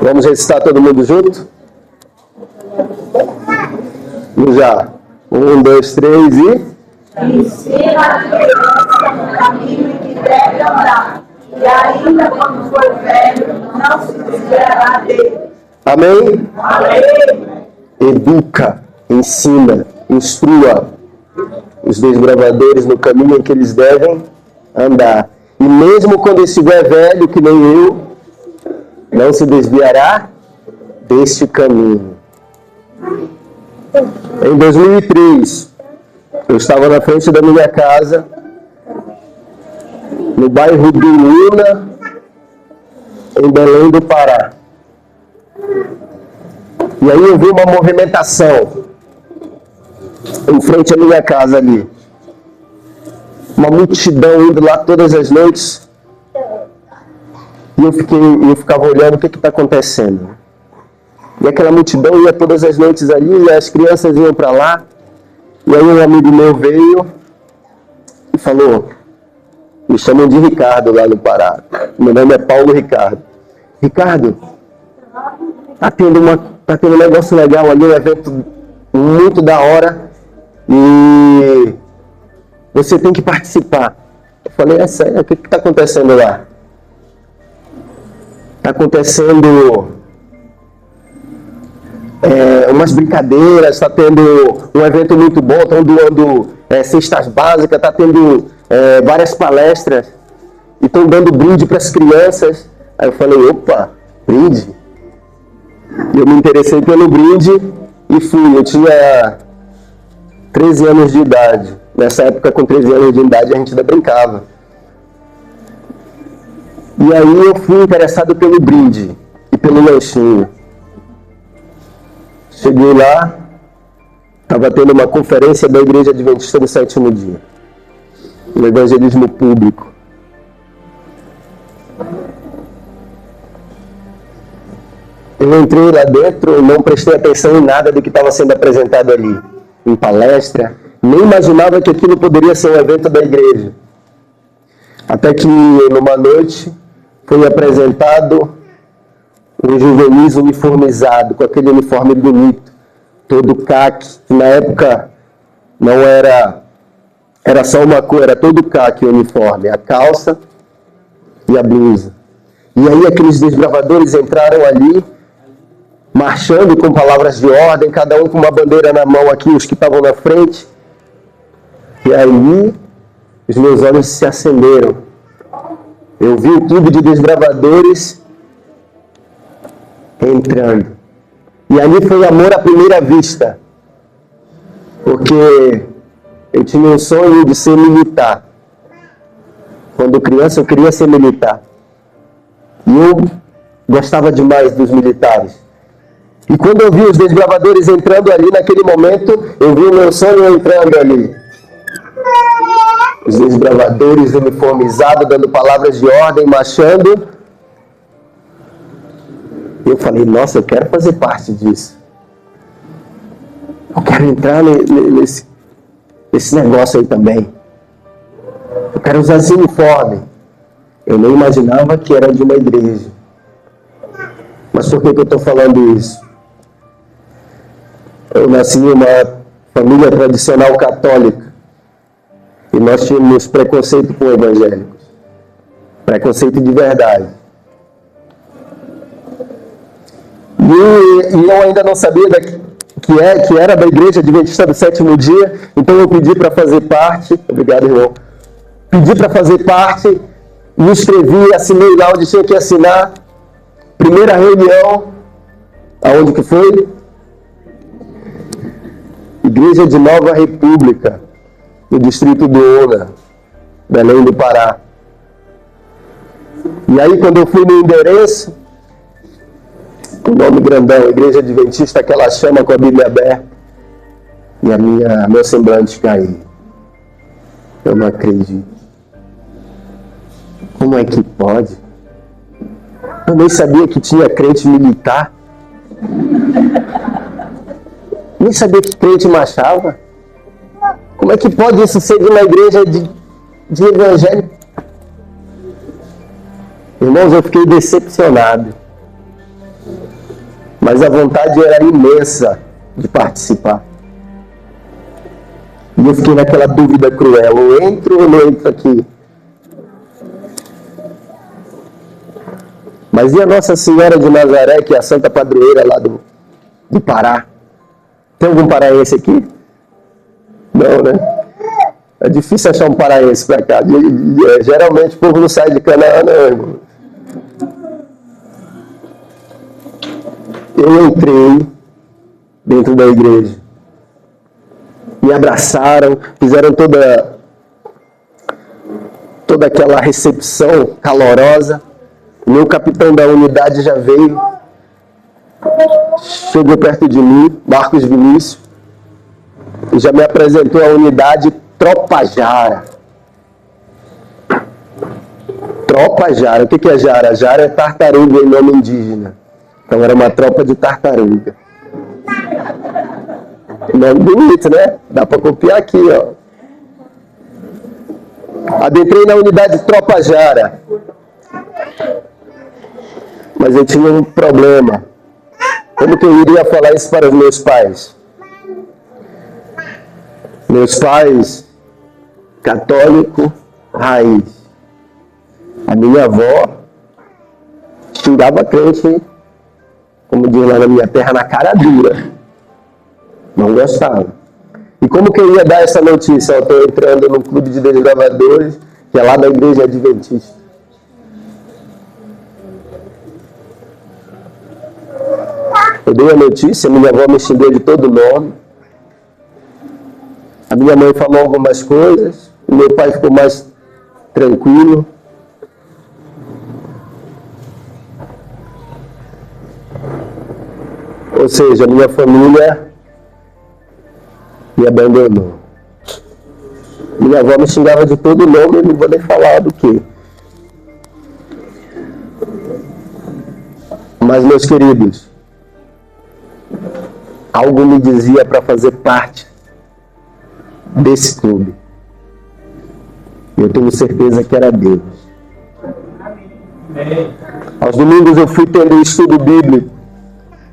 Vamos recitar todo mundo junto? Vamos já. 1, 2, 3 e... Ensina a criança no caminho que deve andar, e ainda quando for velho, não se desviará dele. Amém? Amém. Educa, ensina, instrua os desbravadores no caminho em que eles devem andar. E mesmo quando estiver velho, que nem eu, não se desviará deste caminho. Em 2003, eu estava na frente da minha casa, no bairro do Luna, em Belém do Pará. E aí eu vi uma movimentação em frente à minha casa ali. Uma multidão indo lá todas as noites. E eu ficava olhando o que está acontecendo. E aquela multidão ia todas as noites ali, e as crianças iam para lá. E aí um amigo meu veio e falou, me chamam de Ricardo lá no Pará. Meu nome é Paulo Ricardo. Ricardo, tá tendo um negócio legal ali, um evento muito da hora, e você tem que participar. Eu falei, é sério, o que está acontecendo lá? Está acontecendo umas brincadeiras, está tendo um evento muito bom, estão doando cestas básicas, está tendo várias palestras, e estão dando brinde para as crianças. Aí eu falei, opa, brinde? Eu me interessei pelo brinde e fui. Eu tinha 13 anos de idade. Nessa época, com 13 anos de idade, a gente ainda brincava. E aí eu fui interessado pelo brinde e pelo lanchinho. Cheguei lá, estava tendo uma conferência da Igreja Adventista do Sétimo Dia. No evangelismo público. Eu entrei lá dentro e não prestei atenção em nada do que estava sendo apresentado ali, em palestra. Nem imaginava que aquilo poderia ser um evento da igreja. Até que, numa noite, foi apresentado um juvenis uniformizado, com aquele uniforme bonito, todo caque, que na época não era só uma cor, era todo caque o uniforme, a calça e a blusa. E aí aqueles desbravadores entraram ali, marchando com palavras de ordem, cada um com uma bandeira na mão aqui, os que estavam na frente. E aí, os meus olhos se acenderam. Eu vi o clube de desbravadores entrando. E ali foi amor à primeira vista. Porque eu tinha um sonho de ser militar. Quando criança, eu queria ser militar. E eu gostava demais dos militares. E quando eu vi os desbravadores entrando ali, naquele momento, eu vi o meu sonho entrando ali. Os desbravadores uniformizados, dando palavras de ordem, marchando. Eu falei, nossa, eu quero fazer parte disso. Eu quero entrar nesse negócio aí também. Eu quero usar esse uniforme. Eu nem imaginava que era de uma igreja. Mas por que eu estou falando isso? Eu nasci em uma família tradicional católica. E nós tínhamos preconceito com evangélicos. Preconceito de verdade. E eu ainda não sabia que era da Igreja Adventista do Sétimo Dia. Então eu pedi para fazer parte. Obrigado, irmão. Pedi para fazer parte. Me inscrevi, assinei lá onde tinha que assinar. Primeira reunião. Aonde que foi? Igreja de Nova República, no distrito do Una, Belém do Pará. E aí, quando eu fui no endereço, o nome grandão, Igreja Adventista, aquela chama com a Bíblia aberta, e meu semblante caiu. Eu não acredito. Como é que pode? Eu nem sabia que tinha crente militar. Nem sabia que crente marchava. Como é que pode isso ser de uma igreja de evangélico? Irmãos, eu fiquei decepcionado. Mas a vontade era imensa de participar. E eu fiquei naquela dúvida cruel, eu entro ou não entro aqui? Mas e a Nossa Senhora de Nazaré, que é a Santa Padroeira lá do Pará? Tem algum paraense aqui? Não, né? É difícil achar um paraense pra cá. Geralmente o povo não sai de Canaã, não, irmão. Eu entrei dentro da igreja. Me abraçaram, fizeram toda aquela recepção calorosa. O meu capitão da unidade já veio, chegou perto de mim, Marcos Vinícius, e já me apresentou a unidade Tropa Jara. Tropa Jara, o que é Jara? Jara é tartaruga em nome indígena. Então era uma tropa de tartaruga. Nome bonito, né? Dá para copiar aqui, ó. Adentrei na unidade Tropa Jara. Mas eu tinha um problema. Como que eu iria falar isso para os meus pais? Meus pais, católico, raiz. A minha avó xingava crente, como diz lá na minha terra, na cara dura. Não gostava. E como que eu ia dar essa notícia? Eu estou entrando no clube de desbravadores, que é lá da igreja adventista. Eu dei a notícia, minha avó me xingou de todo nome. A minha mãe falou algumas coisas, o meu pai ficou mais tranquilo. Ou seja, minha família me abandonou. Minha avó me xingava de todo nome, eu não vou nem falar do que. Mas, meus queridos, algo me dizia para fazer parte desse clube. Eu tenho certeza que era Deus. Aos domingos eu fui tendo um estudo bíblico,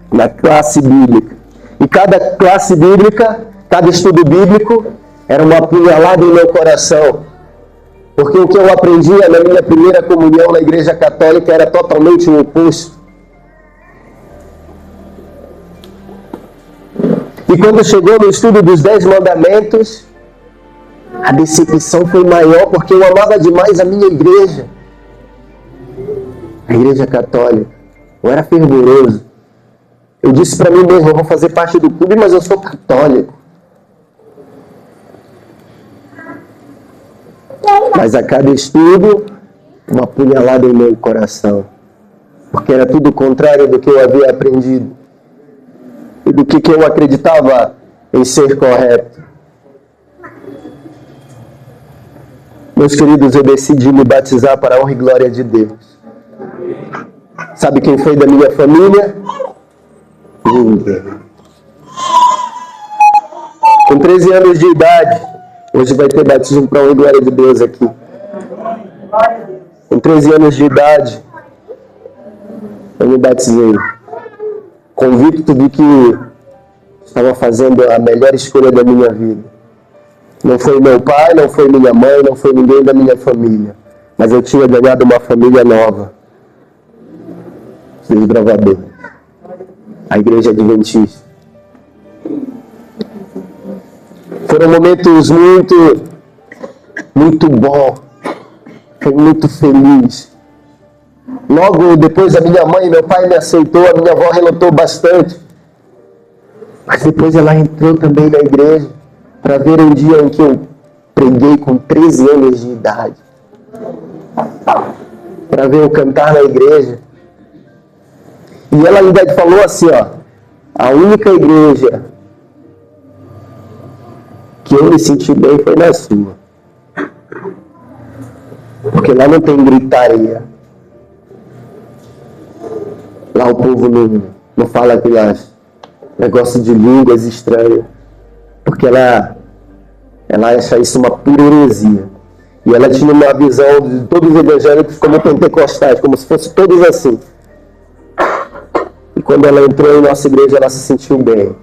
na classe bíblica. E cada classe bíblica, cada estudo bíblico, era uma punhalada em meu coração. Porque o que eu aprendia na minha primeira comunhão na igreja católica era totalmente o oposto. E quando chegou no estudo dos 10 mandamentos, a decepção foi maior, porque eu amava demais a minha igreja. A igreja católica. Eu era fervoroso. Eu disse para mim mesmo, eu vou fazer parte do clube, mas eu sou católico. Mas a cada estudo, uma punhalada em meu coração. Porque era tudo o contrário do que eu havia aprendido. E do que eu acreditava em ser correto. Meus queridos, eu decidi me batizar para a honra e glória de Deus. Sabe quem foi da minha família? Ninguém. Com 13 anos de idade, hoje vai ter batismo para a honra e glória de Deus aqui. Com 13 anos de idade, eu me batizei. Convicto de que estava fazendo a melhor escolha da minha vida. Não foi meu pai, não foi minha mãe, não foi ninguém da minha família. Mas eu tinha ganhado uma família nova. Os desbravadores. A igreja adventista. Foram momentos muito bons. Foi muito feliz. Logo depois a minha mãe e meu pai me aceitou, a minha avó relutou bastante. Mas depois ela entrou também na igreja para ver um dia em que eu preguei com 13 anos de idade. Para ver eu cantar na igreja. E ela ainda falou assim, ó, a única igreja que eu me senti bem foi na sua. Porque lá não tem gritaria. Lá o povo não fala aquelas negócio de línguas estranhas. Porque ela acha isso uma pura heresia. E ela tinha uma visão de todos os evangélicos como pentecostais, como se fossem todos assim. E quando ela entrou em nossa igreja, ela se sentiu bem,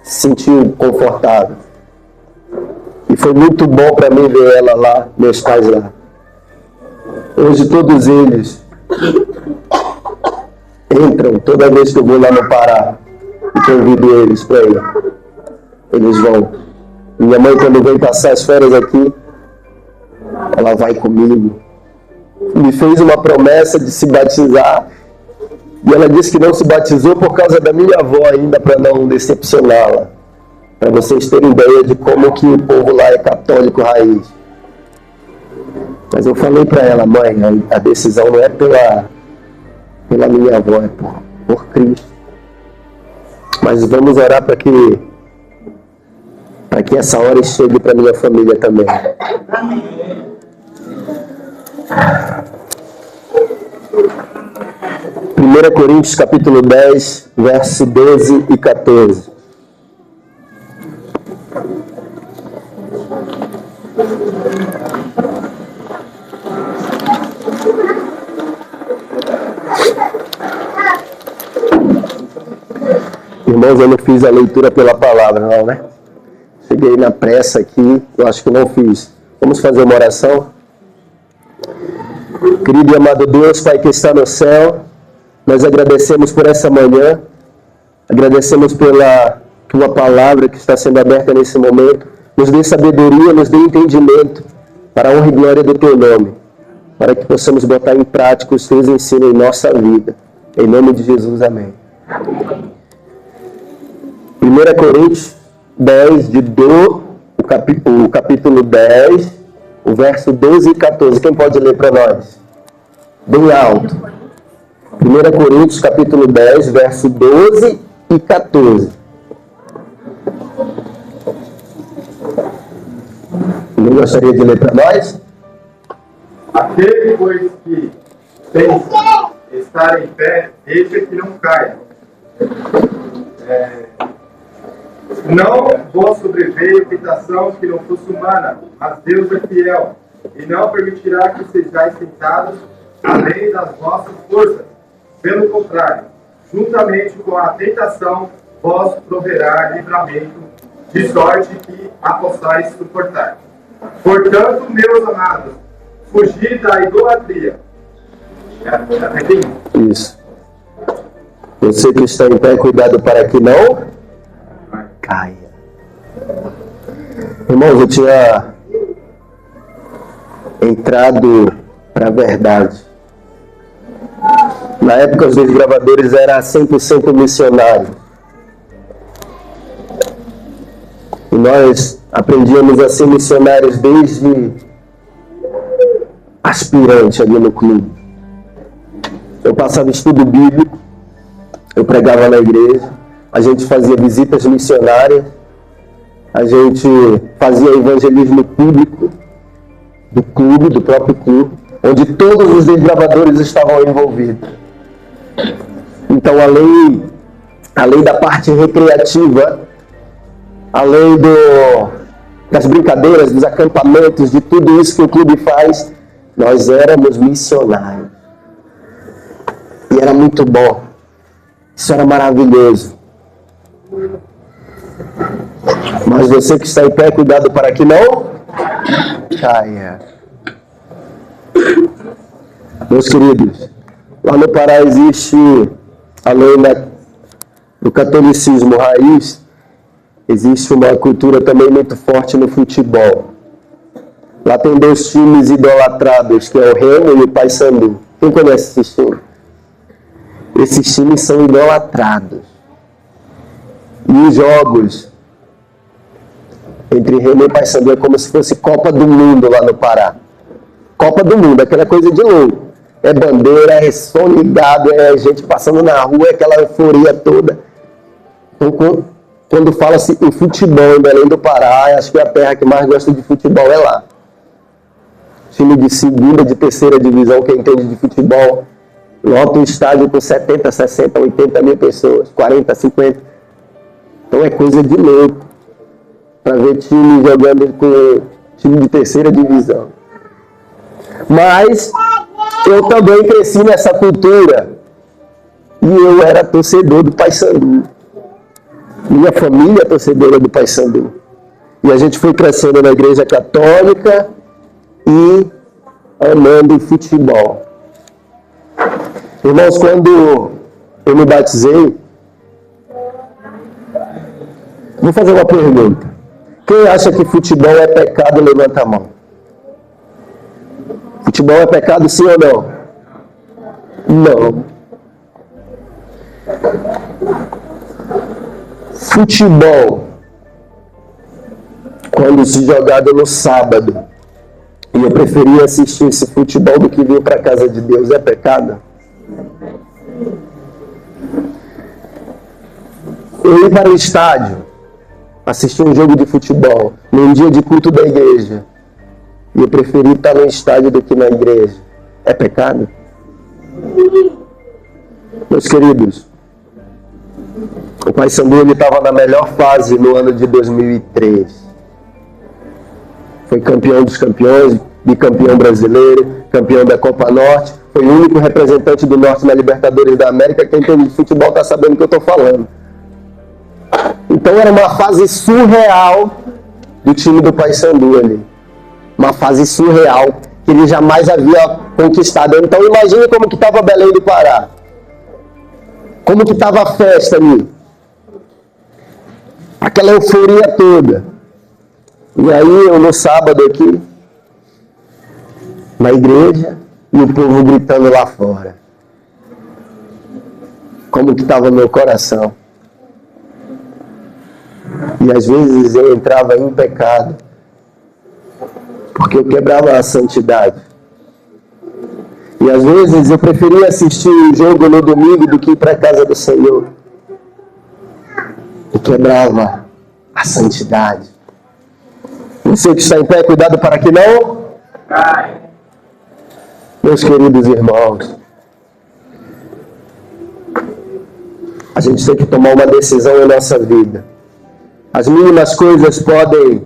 se sentiu confortável. E foi muito bom para mim ver ela lá, meus pais lá. Hoje todos eles entram, toda vez que eu vou lá no Pará, e convido eles para ir. Eles vão. Minha mãe, quando vem passar as férias aqui, ela vai comigo. Me fez uma promessa de se batizar. E ela disse que não se batizou por causa da minha avó ainda, para não decepcioná-la. Para vocês terem ideia de como que o povo lá é católico raiz. Mas eu falei para ela, mãe, a decisão não é pela minha avó, é por Cristo. Mas vamos orar para que essa hora chegue para minha família também. Amém. 1 Coríntios capítulo 10, verso 12 e 14. Irmãos, eu não fiz a leitura pela palavra, não, né? Cheguei na pressa aqui, eu acho que não fiz. Vamos fazer uma oração? Querido e amado Deus, Pai que está no céu, nós agradecemos por essa manhã, agradecemos pela Tua palavra que está sendo aberta nesse momento. Nos dê sabedoria, nos dê entendimento para a honra e glória do Teu nome, para que possamos botar em prática os Teus ensinos em nossa vida. Em nome de Jesus, amém. 1 Coríntios 10, o capítulo 10, o verso 12 e 14. Quem pode ler para nós? Bem alto. 1 Coríntios capítulo 10, verso 12 e 14. Alguém gostaria de ler para nós? Aquele, pois, que pensa estar em pé, deixa que não caia. Não vos sobreveio tentação que não fosse humana, mas Deus é fiel, e não permitirá que sejais tentados além das vossas forças. Pelo contrário, juntamente com a tentação, vos proverá livramento, de sorte que a possais suportar. Portanto, meus amados, fugir da idolatria. Até aqui? Isso. Você que está em pé, cuidado para que não caia. Irmãos, eu tinha entrado para a verdade. Na época, os desbravadores eram 100% missionários. E nós aprendíamos a ser missionários desde aspirante ali no clube. Eu passava estudo bíblico, eu pregava na igreja, a gente fazia visitas missionárias, a gente fazia evangelismo público do clube, do próprio clube, onde todos os desbravadores estavam envolvidos. Então, além da parte recreativa, além das brincadeiras, dos acampamentos, de tudo isso que o clube faz, nós éramos missionários. E era muito bom. Isso era maravilhoso. Mas você que está em pé, cuidado para que não caia. Meus queridos, lá no Pará existe, além do catolicismo raiz, existe uma cultura também muito forte no futebol. Lá tem 2 times idolatrados, que é o Remo e o Paysandu. Quem conhece esses times? Esses times são idolatrados. E os jogos entre Remo e Paysandu é como se fosse Copa do Mundo lá no Pará. Copa do Mundo, aquela coisa de louco. É bandeira, é som ligado, é gente passando na rua, é aquela euforia toda. Então, quando fala-se em futebol em Belém do Pará, acho que a terra que mais gosta de futebol é lá. Time de segunda, de terceira divisão, quem entende de futebol, lota o estádio com 70, 60, 80 mil pessoas, 40, 50. Então é coisa de louco. Para ver time jogando time de terceira divisão. Mas eu também cresci nessa cultura e eu era torcedor do Paysandu. Minha família é torcedora do Paysandu. E a gente foi crescendo na igreja católica e amando futebol. Irmãos, quando eu me batizei, vou fazer uma pergunta. Quem acha que futebol é pecado, levanta a mão. Futebol é pecado, sim ou não? Não. Futebol, quando se jogado no sábado, e eu preferia assistir esse futebol do que vir para a casa de Deus, é pecado? Eu ir para o estádio, assistir um jogo de futebol, num dia de culto da igreja, e eu preferi estar no estádio do que na igreja, é pecado? Meus queridos, o Paysandu estava na melhor fase no ano de 2003. Foi campeão dos campeões, bicampeão brasileiro, campeão da Copa Norte. Foi o único representante do Norte na Libertadores da América. Quem entende de futebol está sabendo o que eu estou falando. Então era uma fase surreal do time do Paysandu ali. Uma fase surreal que ele jamais havia conquistado. Então imagine como que estava Belém do Pará. Como que estava a festa ali. Aquela euforia toda. E aí eu no sábado aqui, na igreja, e o povo gritando lá fora. Como que estava meu coração. E às vezes eu entrava em pecado, porque eu quebrava a santidade. E às vezes eu preferia assistir o jogo no domingo do que ir para a casa do Senhor. E quebrava a santidade. Você que está em pé, cuidado para que não cai. Meus queridos irmãos, a gente tem que tomar uma decisão em nossa vida. As mínimas coisas podem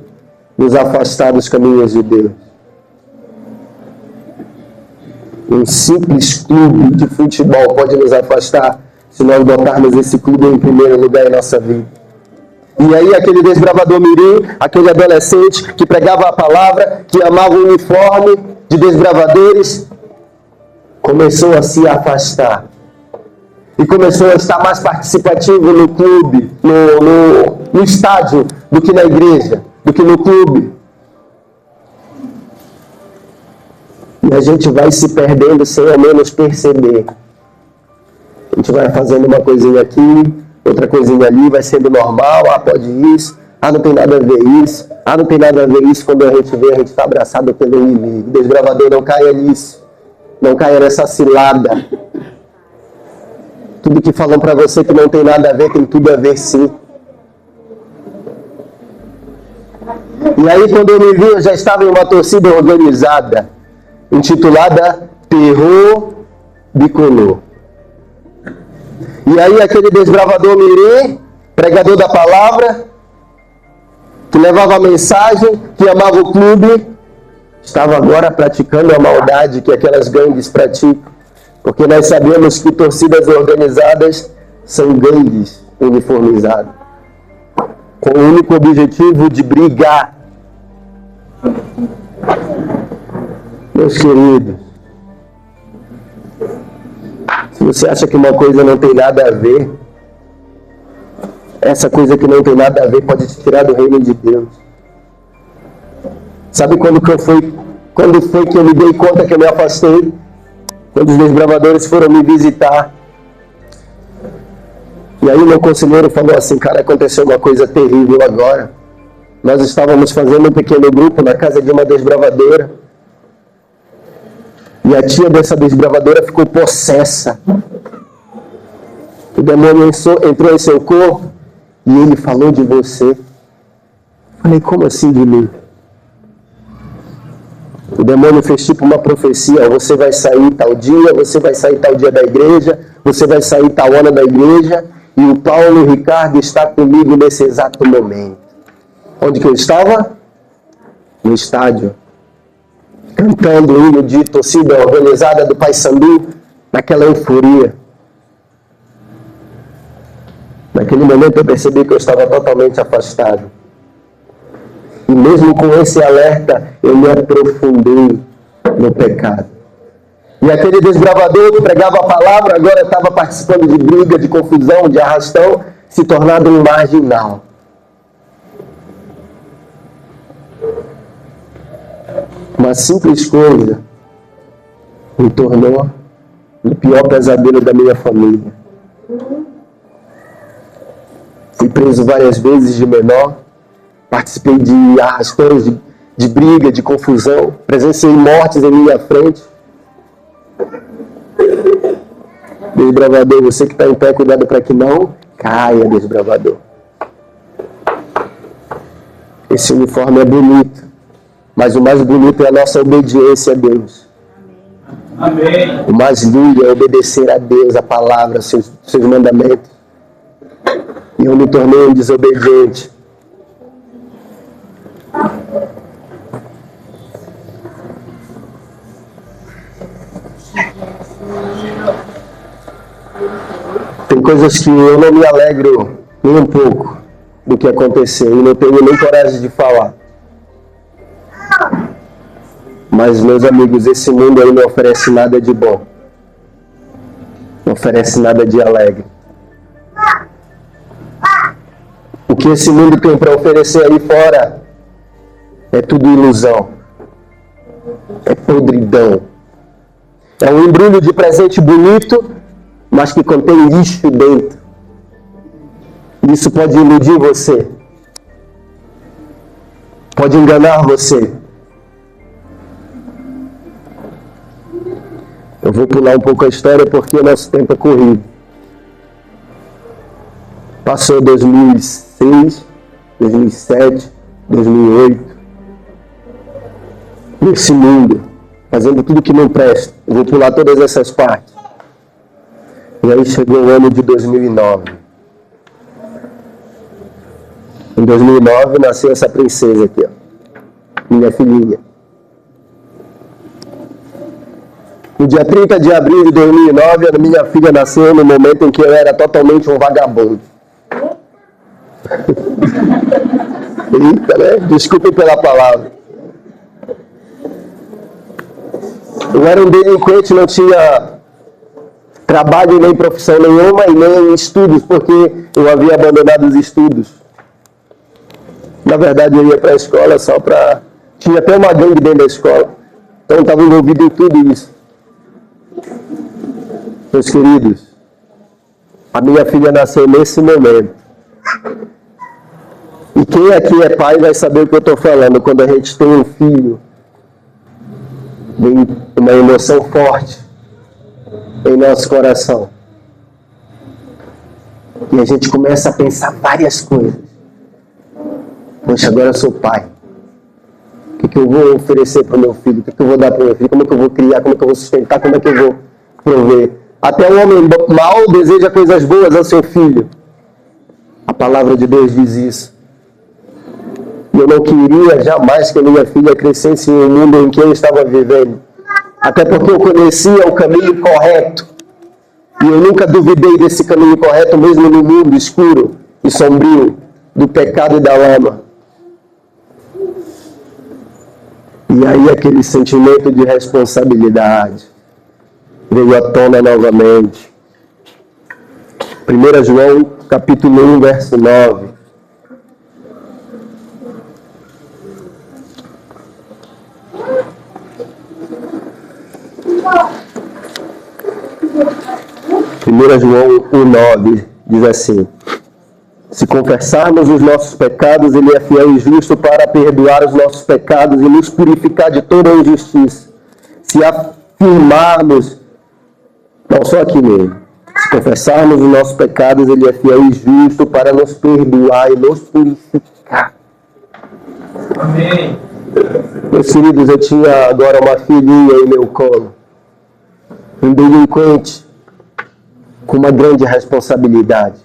nos afastar dos caminhos de Deus. Um simples clube de futebol pode nos afastar se nós botarmos esse clube em primeiro lugar em nossa vida. E aí aquele desbravador mirim, aquele adolescente que pregava a palavra, que amava o uniforme de desbravadores, começou a se afastar. E começou a estar mais participativo no clube, no estádio, do que na igreja, do que no clube. E a gente vai se perdendo sem ao menos perceber. A gente vai fazendo uma coisinha aqui, outra coisinha ali, vai sendo normal. Ah, pode isso. Ah, não tem nada a ver isso. Ah, não tem nada a ver isso. Quando a gente vê, a gente está abraçado pelo inimigo. O desbravador, não caia nisso. Não caia nessa cilada. Tudo que falam para você que não tem nada a ver, tem tudo a ver sim. E aí, quando eu me vi, eu já estava em uma torcida organizada, intitulada Terror Bicolor. E aí aquele desbravador mirim, pregador da palavra, que levava a mensagem, que amava o clube, estava agora praticando a maldade que aquelas gangues praticam. Porque nós sabemos que torcidas organizadas são gangues uniformizadas, com o único objetivo de brigar. Meus queridos, se você acha que uma coisa não tem nada a ver, essa coisa que não tem nada a ver pode te tirar do reino de Deus. Sabe quando foi que eu me dei conta que eu me afastei? Quando os desbravadores foram me visitar. E aí o meu conselheiro falou assim: cara, aconteceu uma coisa terrível agora. Nós estávamos fazendo um pequeno grupo na casa de uma desbravadora. E a tia dessa desbravadora ficou possessa. O demônio entrou em seu corpo e ele falou de você. Falei, como assim de mim? O demônio fez tipo uma profecia: você vai sair tal dia, você vai sair tal dia da igreja, você vai sair tal hora da igreja, e o Paulo Ricardo está comigo nesse exato momento. Onde que eu estava? no estádio, cantando o hino de torcida organizada do Paysandu, naquela euforia. Naquele momento eu percebi que eu estava totalmente afastado. E mesmo com esse alerta, eu me aprofundei no pecado. E aquele desbravador que pregava a palavra agora estava participando de briga, de confusão, de arrastão, se tornando um marginal. Uma simples coisa me tornou o pior pesadelo da minha família. Fui preso várias vezes de menor, participei de arrastões, de briga, de confusão, presenciei mortes em minha frente. Desbravador, você que está em pé, cuidado para que não caia, desbravador. Esse uniforme é bonito, mas o mais bonito é a nossa obediência a Deus. Amém. O mais lindo é obedecer a Deus, a palavra, seus mandamentos. E eu me tornei um desobediente. Tem coisas que eu não me alegro nem um pouco do que aconteceu e não tenho nem coragem de falar. Mas, meus amigos, esse mundo aí não oferece nada de bom. Não oferece nada de alegre. O que esse mundo tem para oferecer aí fora é tudo ilusão. É podridão. É um embrulho de presente bonito, mas que contém lixo dentro. Isso pode iludir você. Pode enganar você. Eu vou pular um pouco a história porque o nosso tempo é corrido. Passou 2006, 2007, 2008. Nesse mundo, fazendo tudo que não presta. Eu vou pular todas essas partes. E aí chegou o ano de 2009. Em 2009 nasceu essa princesa aqui, ó. Minha filhinha. No dia 30 de abril de 2009, a minha filha nasceu no momento em que eu era totalmente um vagabundo. Eita, né? Desculpem pela palavra. Eu era um delinquente, não tinha trabalho nem profissão nenhuma e nem estudos, porque eu havia abandonado os estudos. Na verdade, eu ia para a escola só para... Tinha até uma gangue dentro da escola. Então, eu estava envolvido em tudo isso. Meus queridos, a minha filha nasceu nesse momento. E quem aqui é pai vai saber o que eu estou falando. Quando a gente tem um filho, vem uma emoção forte em nosso coração. E a gente começa a pensar várias coisas. Poxa, agora eu sou pai. O que eu vou oferecer para o meu filho? O que eu vou dar para o meu filho? Como é que eu vou criar? Como é que eu vou sustentar? Como é que eu vou prover? Até o homem mau deseja coisas boas ao seu filho. A palavra de Deus diz isso. E eu não queria jamais que a minha filha crescesse em um mundo em que eu estava vivendo. Até porque eu conhecia o caminho correto. E eu nunca duvidei desse caminho correto, mesmo no mundo escuro e sombrio do pecado e da lama. E aí aquele sentimento de responsabilidade veio à tona novamente. 1 João, capítulo 1, verso 9. João 1,9 diz assim: se confessarmos os nossos pecados, Ele é fiel e justo para perdoar os nossos pecados e nos purificar de toda injustiça. Se afirmarmos, não só aqui mesmo, se confessarmos os nossos pecados, Ele é fiel e justo para nos perdoar e nos purificar. Amém. Meus queridos, eu tinha agora uma filhinha em meu colo, um delinquente com uma grande responsabilidade.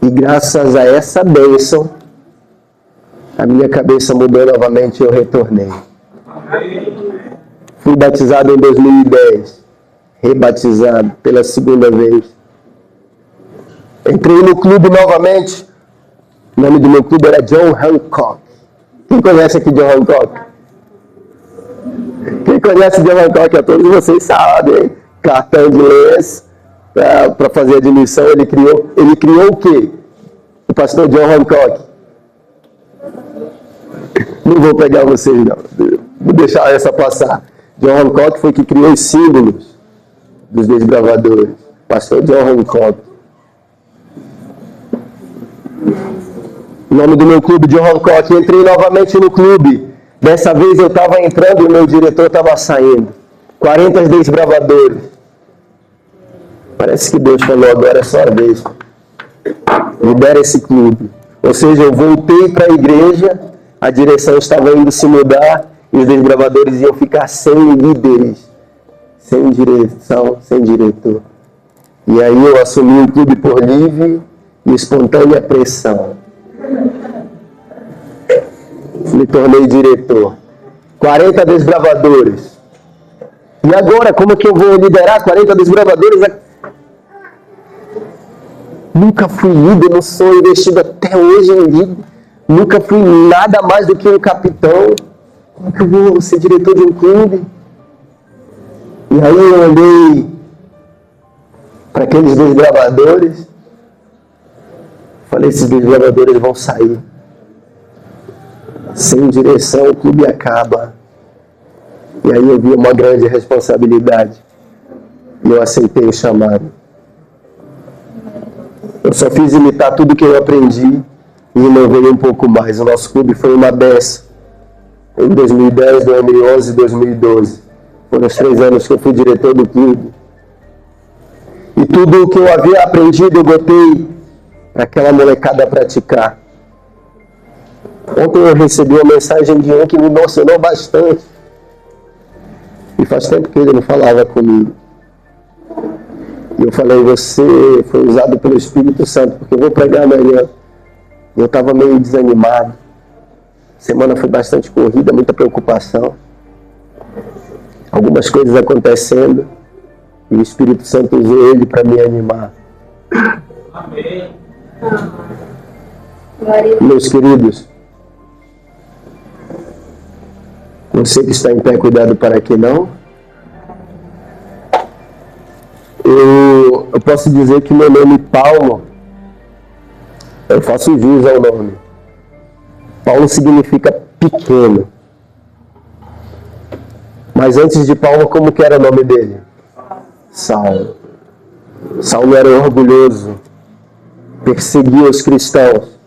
E graças a essa bênção, A minha cabeça mudou novamente e eu retornei. Fui batizado em 2010. Rebatizado pela segunda vez. Entrei no clube novamente. O nome do meu clube era John Hancock. Quem conhece aqui John Hancock? Quem conhece John Hancock? Todos vocês sabem. Cartão de lenço para fazer admissão. Ele criou o quê? O pastor John Hancock. Não vou pegar vocês, não. Vou deixar essa passar. John Hancock foi que criou os símbolos dos desbravadores. Pastor John Hancock. O nome do meu clube, John Hancock. Entrei novamente no clube. Dessa vez eu estava entrando e o meu diretor estava saindo. 40 desbravadores. Parece que Deus falou, agora é sua vez. Lidera esse clube. Ou seja, eu voltei para a igreja, a direção estava indo se mudar e os desbravadores iam ficar sem líderes, sem direção, sem diretor. E aí eu assumi o clube por livre e espontânea pressão. Me tornei diretor. 40 desbravadores. E agora, como é que eu vou liderar 40 desbravadores? Nunca fui líder, não sou investido até hoje em líder. Nunca fui nada mais do que um capitão. Como que eu vou ser diretor de um clube? E aí eu olhei para aqueles desbravadores. Falei, esses desbravadores vão sair. Sem direção, o clube acaba. E aí eu vi uma grande responsabilidade. E eu aceitei o chamado. Eu só fiz imitar tudo que eu aprendi e inovei um pouco mais. O nosso clube foi uma benção. Em 2010, 2011 e 2012. Foram os 3 anos que eu fui diretor do clube. E tudo o que eu havia aprendido, eu botei para aquela molecada praticar. Ontem eu recebi uma mensagem de um que me emocionou bastante. E faz tempo que ele não falava comigo. E eu falei, você foi usado pelo Espírito Santo, porque eu vou pregar amanhã. Eu estava meio desanimado. A semana foi bastante corrida, muita preocupação. Algumas coisas acontecendo. E o Espírito Santo usou ele para me animar. Amém. Meus queridos, você que está em pé, cuidado para que não. Eu posso dizer que meu nome Paulo, eu faço jus ao nome. Paulo significa pequeno. Mas antes de Paulo, como que era o nome dele? Saulo. Saulo era orgulhoso, perseguia os cristãos,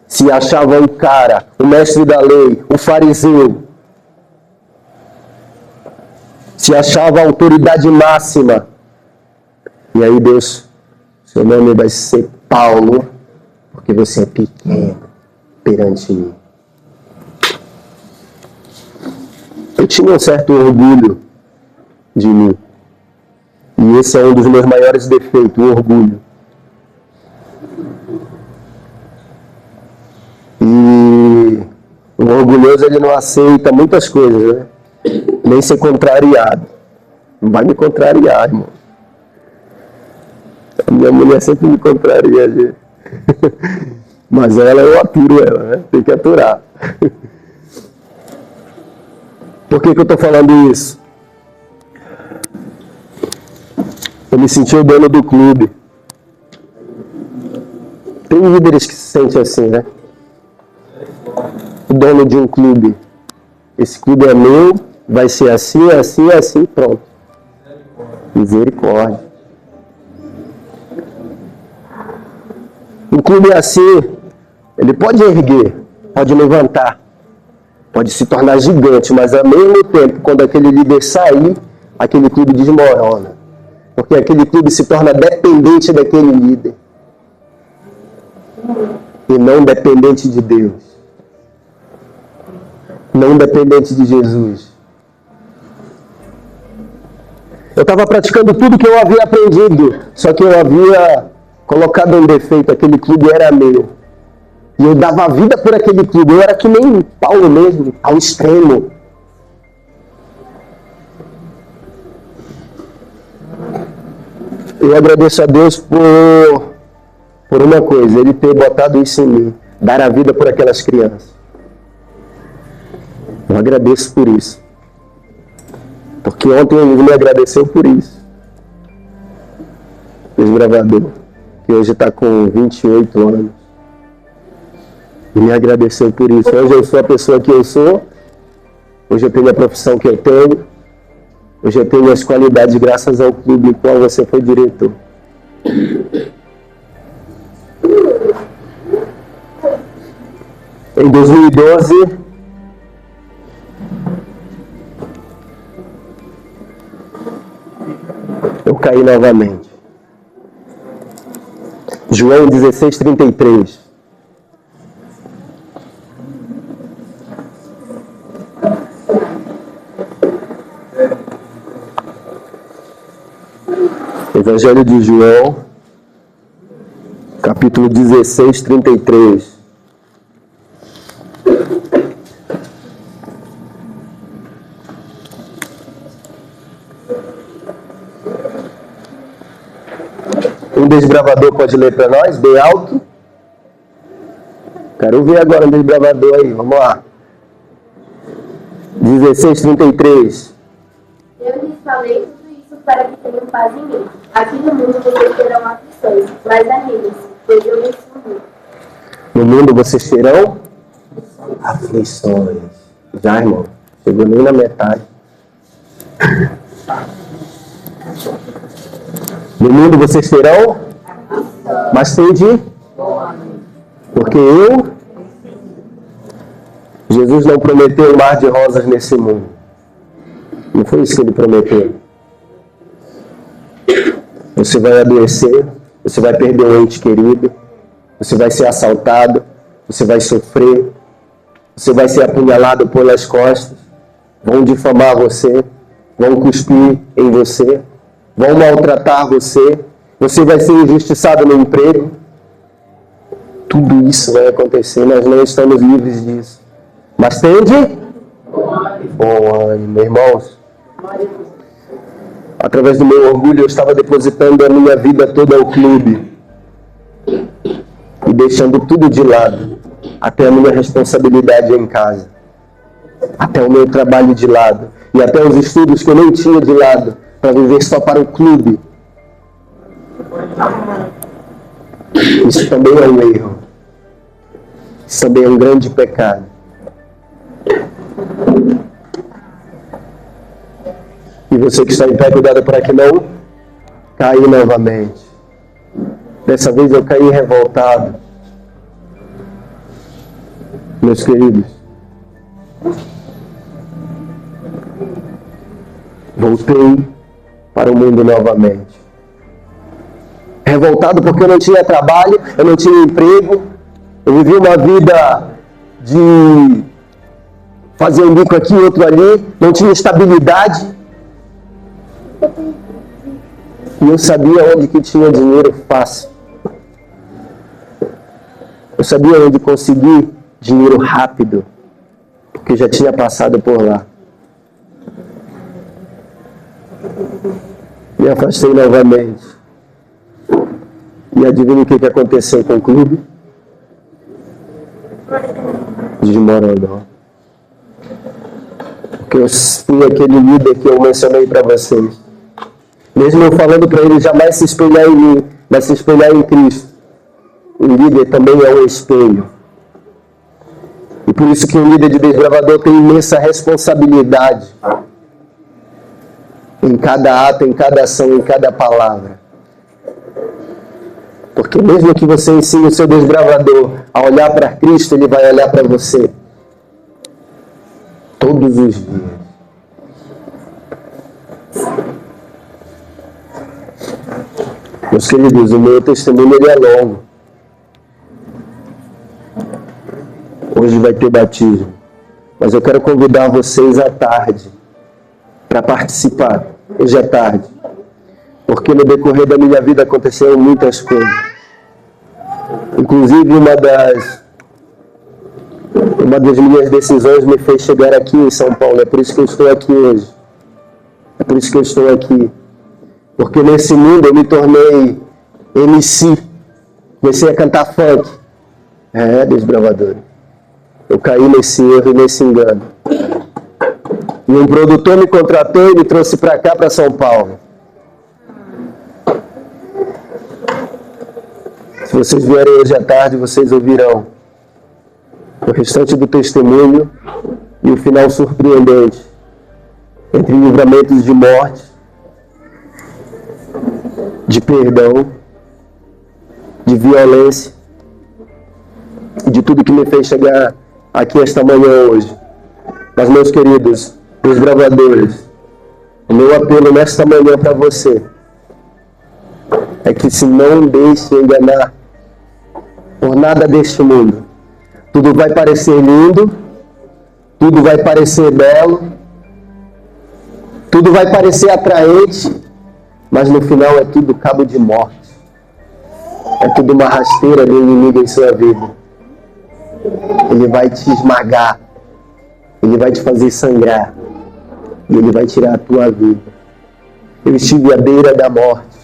se achava o cara, o mestre da lei, o fariseu, se achava a autoridade máxima. E aí Deus, seu nome vai ser Paulo, porque você é pequeno perante mim. Eu tinha um certo orgulho de mim. E esse é um dos meus maiores defeitos, o orgulho. E o orgulhoso, ele não aceita muitas coisas, né? Nem ser contrariado. Não vai me contrariar, irmão. A minha mulher sempre me contraria, gente. Mas ela, eu aturo ela, né? Tem que aturar. Por que eu estou falando isso? Eu me senti o dono do clube. Tem líderes que se sentem assim, né? O dono de um clube. Esse clube é meu, vai ser assim, assim, assim, pronto. Misericórdia. Um clube assim, ele pode erguer, pode levantar, pode se tornar gigante, mas ao mesmo tempo, quando aquele líder sair, aquele clube desmorona. Porque aquele clube se torna dependente daquele líder. E não dependente de Deus. Não dependente de Jesus. Eu estava praticando tudo que eu havia aprendido, só que eu havia colocado um defeito, aquele clube era meu. E eu dava a vida por aquele clube. Eu era que nem Paulo mesmo, ao extremo. Eu agradeço a Deus por uma coisa, Ele ter botado isso em mim, dar a vida por aquelas crianças. Eu agradeço por isso. Porque ontem ele me agradeceu por isso. Desbravador, que hoje está com 28 anos. E me agradeceu por isso. Hoje eu sou a pessoa que eu sou. Hoje eu tenho a profissão que eu tenho. Hoje eu tenho as qualidades graças ao clube em qual você foi diretor. Em 2012, eu caí novamente. João 16:33. Evangelho de João, capítulo 16:33. Um desbravador pode ler para nós, bem alto? Quero ver agora um desbravador aí, vamos lá. 16:33. Eu lhes falei tudo isso para que tenham paz em mim. Aqui no mundo vocês terão aflições, mas animem-se, pois eu venci o mundo. No mundo vocês terão aflições. Já, irmão, chegou nem na metade. No mundo vocês terão, mas tem de... Porque Jesus não prometeu um mar de rosas nesse mundo. Não foi isso que ele prometeu. Você vai adoecer, você vai perder um ente querido, você vai ser assaltado, você vai sofrer, você vai ser apunhalado pelas costas, vão difamar você, vão cuspir em você, vão maltratar você, você vai ser injustiçado no emprego. Tudo isso vai acontecer, nós não estamos livres disso. Mas tende bom ânimo, irmãos. Através do meu orgulho, eu estava depositando a minha vida toda ao clube e deixando tudo de lado, até a minha responsabilidade em casa, até o meu trabalho de lado e até os estudos que eu nem tinha de lado, para viver só para o clube. Isso também é um erro. Isso também é um grande pecado. E você que está em pé, cuidado para que não caia novamente. Dessa vez eu caí revoltado. Meus queridos, voltei para o mundo novamente. Revoltado porque eu não tinha trabalho, eu não tinha emprego, eu vivi uma vida de fazer um bico aqui, outro ali, não tinha estabilidade. E eu sabia onde que tinha dinheiro fácil. Eu sabia onde conseguir dinheiro rápido, porque já tinha passado por lá. Me afastei novamente. E adivinha o que aconteceu com o clube? Desmoronou. Porque eu fui aquele líder que eu mencionei para vocês. Mesmo eu falando para ele jamais se espelhar em mim, mas se espelhar em Cristo. O líder também é um espelho. E por isso que o líder de desbravador tem imensa responsabilidade em cada ato, em cada ação, em cada palavra. Porque mesmo que você ensine o seu desbravador a olhar para Cristo, ele vai olhar para você todos os dias. Meus queridos, o meu testemunho ele é longo. Hoje vai ter batismo. Mas eu quero convidar vocês à tarde para participar. Hoje é tarde. Porque no decorrer da minha vida aconteceram muitas coisas. Inclusive uma das Uma das minhas decisões me fez chegar aqui em São Paulo. É por isso que eu estou aqui hoje. É por isso que eu estou aqui. Porque nesse mundo eu me tornei MC. Comecei a cantar funk. Desbravador. Eu caí nesse erro e nesse engano. E um produtor me contratou e me trouxe para cá, para São Paulo. Se vocês vierem hoje à tarde, vocês ouvirão o restante do testemunho e o final surpreendente. Entre livramentos de morte, de perdão, de violência e de tudo que me fez chegar aqui esta manhã hoje. Mas, meus queridos, os bravadores, o meu apelo nesta manhã para você é que se não deixe enganar por nada deste mundo. Tudo vai parecer lindo, tudo vai parecer belo, tudo vai parecer atraente, mas no final é tudo cabo de morte. É tudo uma rasteira do inimigo em sua vida. Ele vai te esmagar, ele vai te fazer sangrar e ele vai tirar a tua vida. Eu estive à beira da morte.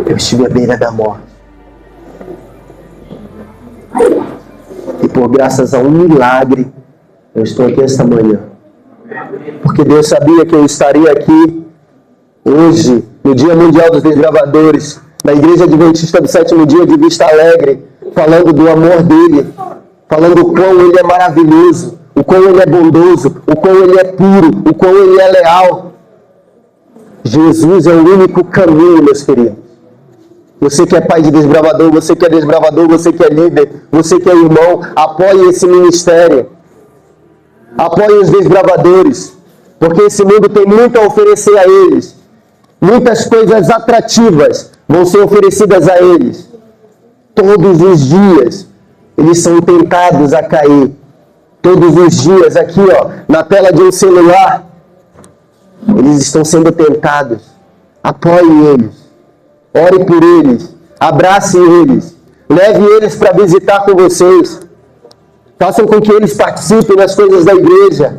Eu estive à beira da morte. E por graças a um milagre, eu estou aqui esta manhã. Porque Deus sabia que eu estaria aqui hoje, no Dia Mundial dos Desbravadores, na Igreja Adventista do Sétimo Dia de Vista Alegre, falando do amor dele, falando o quão ele é maravilhoso, o quão ele é bondoso, o quão ele é puro, o quão ele é leal. Jesus é o único caminho, meus queridos. Você que é pai de desbravador, você que é desbravador, você que é líder, você que é irmão, apoie esse ministério. Apoie os desbravadores, porque esse mundo tem muito a oferecer a eles. Muitas coisas atrativas vão ser oferecidas a eles. Todos os dias, eles são tentados a cair. Todos os dias, aqui na tela de um celular, eles estão sendo tentados. Apoie eles. Ore por eles, abrace eles, leve eles para visitar com vocês, façam com que eles participem das coisas da igreja,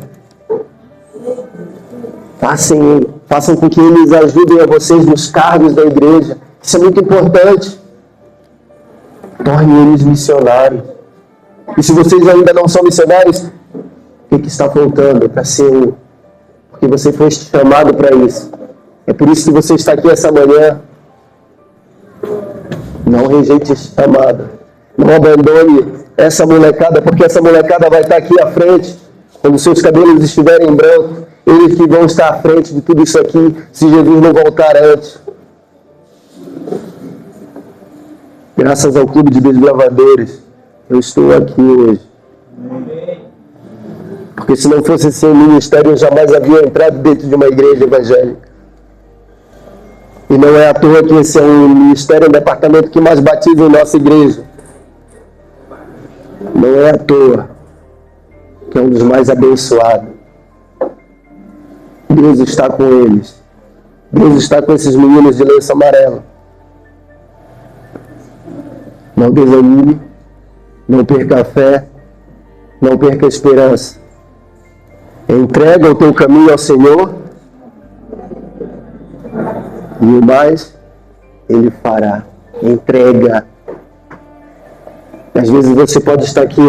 façam com que eles ajudem a vocês nos cargos da igreja, isso é muito importante. Torne eles missionários. E se vocês ainda não são missionários, o que está faltando para ser um? Porque você foi chamado para isso. É por isso que você está aqui essa manhã. Não rejeite esse chamado. Não abandone essa molecada, porque essa molecada vai estar aqui à frente. Quando seus cabelos estiverem brancos, eles que vão estar à frente de tudo isso aqui, se Jesus não voltar antes. Graças ao Clube de Desbravadores, eu estou aqui hoje. Porque se não fosse seu ministério, eu jamais havia entrado dentro de uma igreja evangélica. E não é à toa que esse é um ministério, um departamento que mais batiza em nossa igreja. Não é à toa que é um dos mais abençoados. Deus está com eles. Deus está com esses meninos de lenço amarelo. Não desanime, não perca a fé, não perca a esperança. Entrega o teu caminho ao Senhor. E o mais, Ele fará. Entrega. Às vezes você pode estar aqui,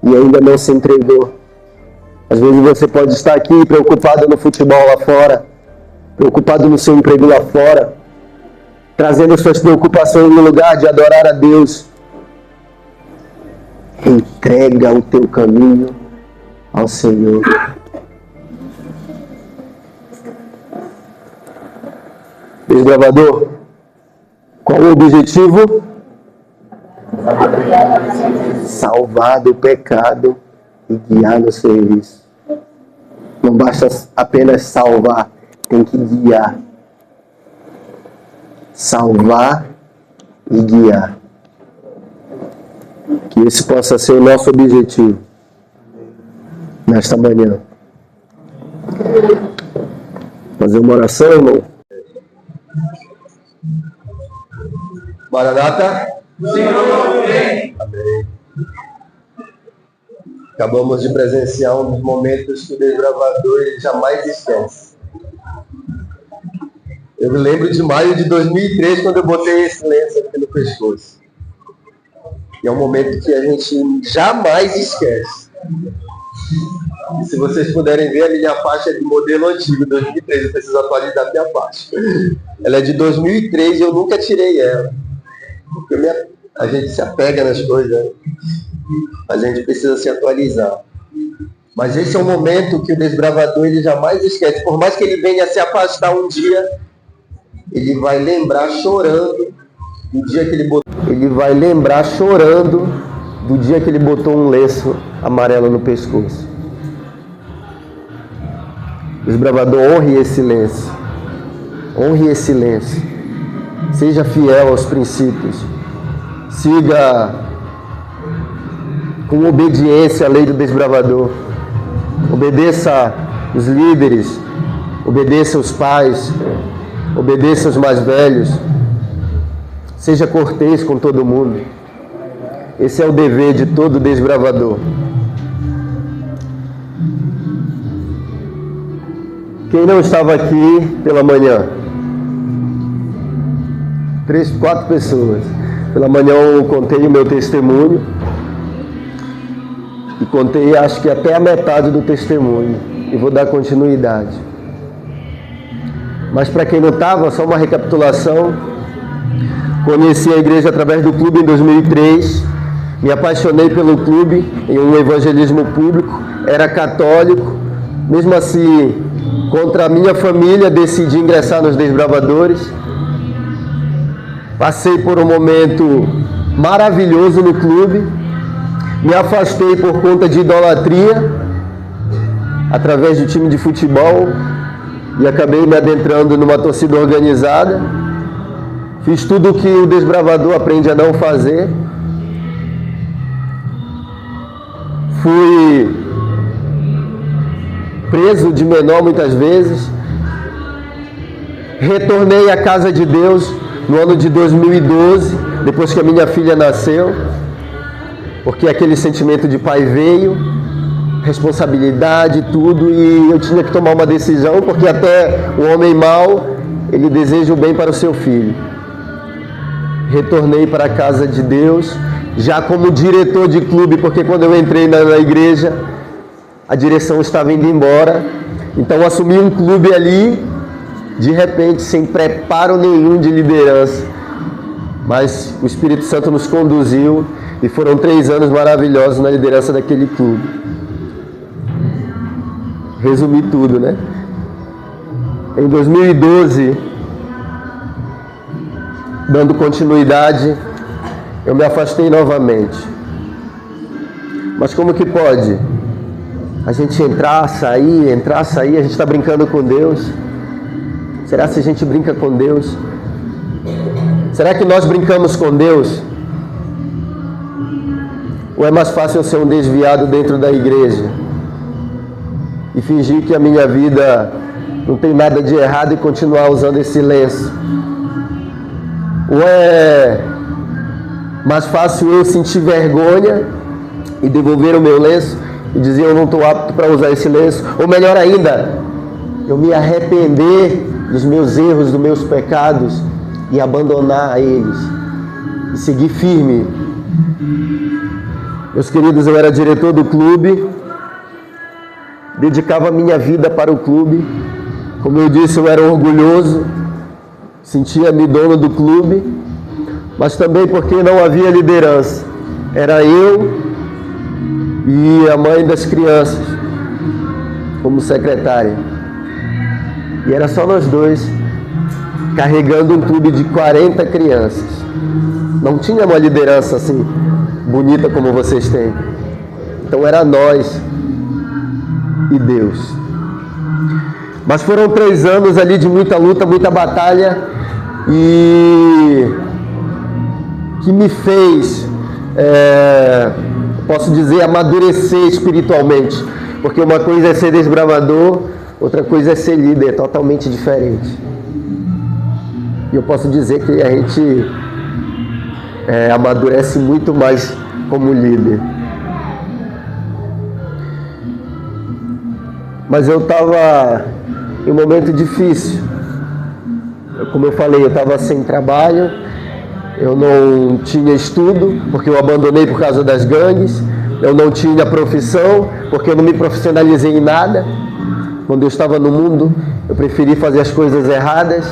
e ainda não se entregou. Às vezes você pode estar aqui preocupado no futebol lá fora, preocupado no seu emprego lá fora, trazendo suas preocupações no lugar de adorar a Deus. Entrega o teu caminho ao Senhor. Desbravador, qual o objetivo? Salvar do pecado e guiar no serviço. Não basta apenas salvar, tem que guiar. Salvar e guiar. Que esse possa ser o nosso objetivo nesta manhã. Fazer uma oração, irmão? Maranata. Senhor, vem. Amém. Acabamos de presenciar um dos momentos que o desbravador ele jamais esquece. Eu me lembro de maio de 2003, quando eu botei esse lenço aqui no pescoço. E é um momento que a gente jamais esquece. E se vocês puderem ver, a minha faixa é de modelo antigo, 2003. Eu preciso atualizar a minha faixa. Ela é de 2003 e eu nunca tirei ela. Porque a gente se apega nas coisas, né? A gente precisa se atualizar. Mas esse é um momento que o desbravador ele jamais esquece. Por mais que ele venha se afastar um dia, ele vai lembrar chorando do dia que ele botou. Ele vai lembrar chorando do dia que ele botou um lenço amarelo no pescoço. Desbravador, honre esse lenço. Honre esse lenço. Seja fiel aos princípios. Siga com obediência a lei do desbravador. Obedeça os líderes. Obedeça os pais. Obedeça os mais velhos. Seja cortês com todo mundo. Esse é o dever de todo desbravador. Quem não estava aqui pela manhã? 3, 4 pessoas. Pela manhã eu contei o meu testemunho. E contei acho que até a metade do testemunho. E vou dar continuidade. Mas para quem não estava, só uma recapitulação. Conheci a igreja através do clube em 2003. Me apaixonei pelo clube em um evangelismo público. Era católico. Mesmo assim, contra a minha família, decidi ingressar nos desbravadores. Passei por um momento maravilhoso no clube. Me afastei por conta de idolatria, através do time de futebol, e acabei me adentrando numa torcida organizada. Fiz tudo o que o desbravador aprende a não fazer. Fui preso de menor muitas vezes. Retornei à casa de Deus no ano de 2012, depois que a minha filha nasceu, porque aquele sentimento de pai veio, responsabilidade, tudo, e eu tinha que tomar uma decisão, porque até o homem mau, ele deseja o bem para o seu filho. Retornei para a casa de Deus, já como diretor de clube, porque quando eu entrei na igreja, a direção estava indo embora, então assumi um clube ali, de repente, sem preparo nenhum de liderança, mas o Espírito Santo nos conduziu, e foram 3 anos maravilhosos na liderança daquele clube. Resumi tudo, né? Em 2012, dando continuidade, eu me afastei novamente. Mas como que pode? A gente entrar, sair, a gente está brincando com Deus. Será que a gente brinca com Deus? Será que nós brincamos com Deus? Ou é mais fácil eu ser um desviado dentro da igreja e fingir que a minha vida não tem nada de errado e continuar usando esse lenço? Ou é mais fácil eu sentir vergonha e devolver o meu lenço e dizer eu não estou apto para usar esse lenço? Ou melhor ainda, eu me arrepender dos meus erros, dos meus pecados e abandonar eles e seguir firme? Meus queridos, eu era diretor do clube, dedicava a minha vida para o clube. Como eu disse, eu era orgulhoso, sentia-me dono do clube, mas também porque não havia liderança. Era eu e a mãe das crianças, como secretária. E era só nós dois, carregando um clube de 40 crianças. Não tinha uma liderança assim, bonita como vocês têm. Então era nós e Deus. Mas foram 3 anos ali de muita luta, muita batalha, e que me fez, posso dizer, amadurecer espiritualmente. Porque uma coisa é ser desbravador, outra coisa é ser líder, é totalmente diferente. E eu posso dizer que a gente amadurece muito mais como líder. Mas eu estava em um momento difícil. Como eu falei, eu estava sem trabalho, eu não tinha estudo, porque eu abandonei por causa das gangues, eu não tinha profissão, porque eu não me profissionalizei em nada. Quando eu estava no mundo, eu preferi fazer as coisas erradas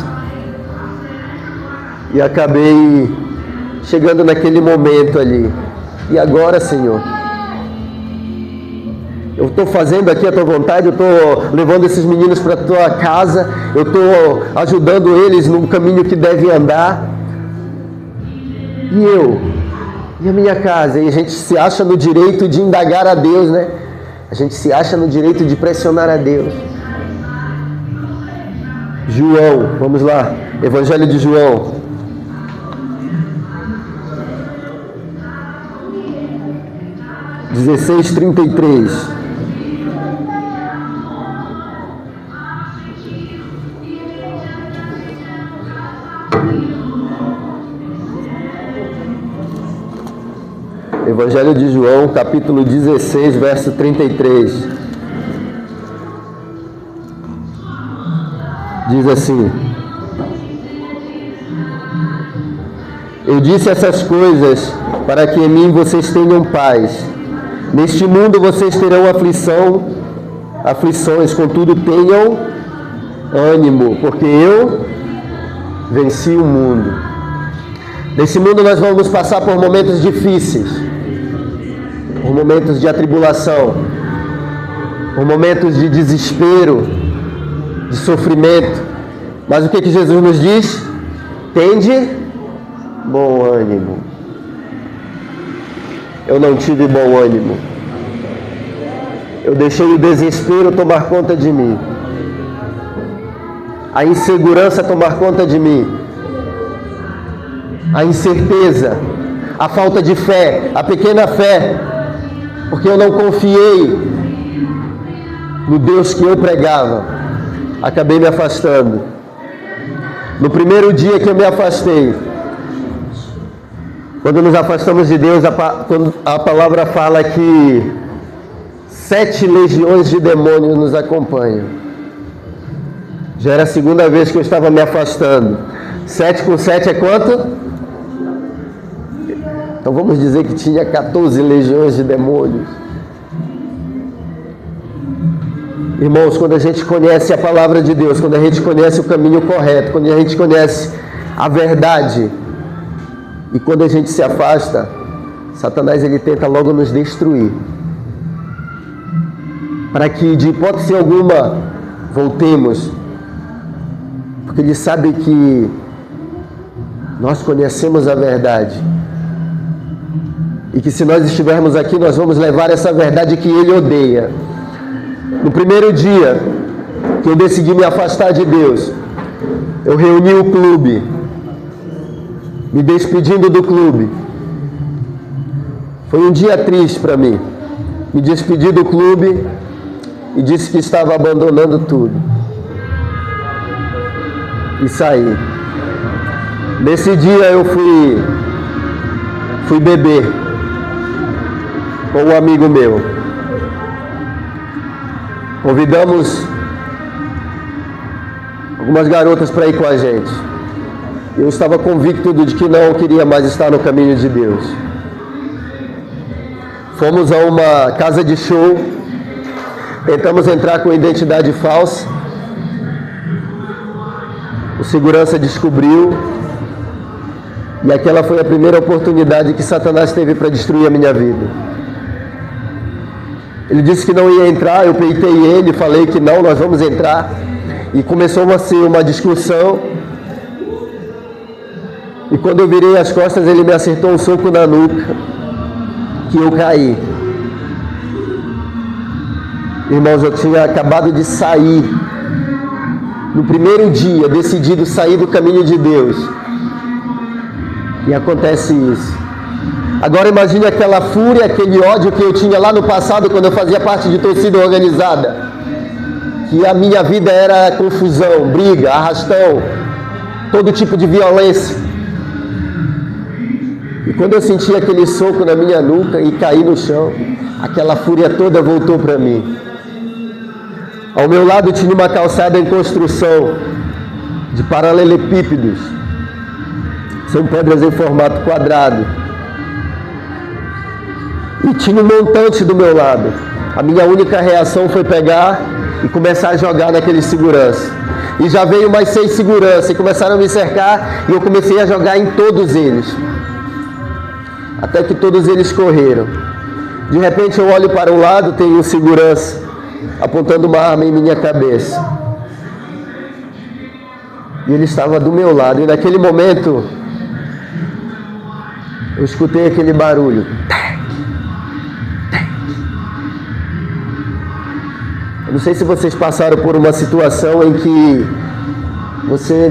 e acabei chegando naquele momento ali. E agora, Senhor, eu estou fazendo aqui a Tua vontade, eu estou levando esses meninos para a Tua casa, eu estou ajudando eles no caminho que devem andar. E eu? E a minha casa? E a gente se acha no direito de indagar a Deus, né? A gente se acha no direito de pressionar a Deus. João, vamos lá. Evangelho de João. (16:33). Evangelho de João, capítulo 16, verso 33. Diz assim: Eu disse essas coisas para que em mim vocês tenham paz. Neste mundo vocês terão aflições, contudo tenham ânimo, porque eu venci o mundo. Nesse mundo nós vamos passar por momentos difíceis, por momentos de atribulação, por momentos de desespero, de sofrimento. Mas o que Jesus nos diz? Tende bom ânimo. Eu não tive bom ânimo. Eu deixei o desespero tomar conta de mim, a insegurança tomar conta de mim, a incerteza, a falta de fé, a pequena fé, porque eu não confiei no Deus que eu pregava. Acabei me afastando. No primeiro dia que eu me afastei, quando nos afastamos de Deus, a palavra fala que 7 legiões de demônios nos acompanham. Já era a segunda vez que eu estava me afastando. 7 com 7 é quanto? Então vamos dizer que tinha 14 legiões de demônios. Irmãos, quando a gente conhece a palavra de Deus, quando a gente conhece o caminho correto, quando a gente conhece a verdade, e quando a gente se afasta, Satanás ele tenta logo nos destruir, para que de hipótese alguma voltemos, porque ele sabe que nós conhecemos a verdade, e que se nós estivermos aqui, nós vamos levar essa verdade que ele odeia. No primeiro dia que eu decidi me afastar de Deus, eu reuni o clube, me despedindo do clube. Foi um dia triste para mim. Me despedi do clube e disse que estava abandonando tudo. E saí. Nesse dia eu fui beber com um amigo meu. Convidamos algumas garotas para ir com a gente. Eu estava convicto de que não queria mais estar no caminho de Deus. Fomos a uma casa de show, tentamos entrar com identidade falsa. O segurança descobriu, e aquela foi a primeira oportunidade que Satanás teve para destruir a minha vida. Ele disse que não ia entrar, eu peitei ele, falei que não, nós vamos entrar. E começou uma discussão. E quando eu virei as costas, ele me acertou um soco na nuca, que eu caí. Irmãos, eu tinha acabado de sair, no primeiro dia, decidido sair do caminho de Deus. E acontece isso. Agora imagine aquela fúria, aquele ódio que eu tinha lá no passado, quando eu fazia parte de torcida organizada. Que a minha vida era confusão, briga, arrastão, todo tipo de violência. E quando eu senti aquele soco na minha nuca e caí no chão, aquela fúria toda voltou para mim. Ao meu lado tinha uma calçada em construção de paralelepípedos. São pedras em formato quadrado. E tinha um montante do meu lado. A minha única reação foi pegar e começar a jogar naquele segurança. E já veio mais 6 seguranças e começaram a me cercar e eu comecei a jogar em todos eles. Até que todos eles correram. De repente eu olho para um lado, tem um segurança apontando uma arma em minha cabeça. E ele estava do meu lado. E naquele momento eu escutei aquele barulho. Eu não sei se vocês passaram por uma situação em que você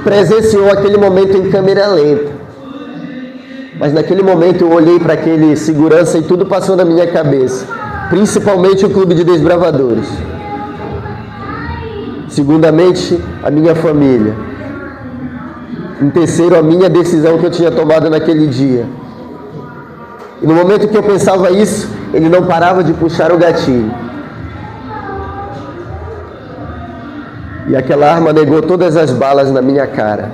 presenciou aquele momento em câmera lenta. Mas naquele momento eu olhei para aquele segurança e tudo passou na minha cabeça. Principalmente o clube de desbravadores. Segundamente, a minha família. Em terceiro, a minha decisão que eu tinha tomado naquele dia. E no momento que eu pensava isso, ele não parava de puxar o gatilho. E aquela arma negou todas as balas na minha cara.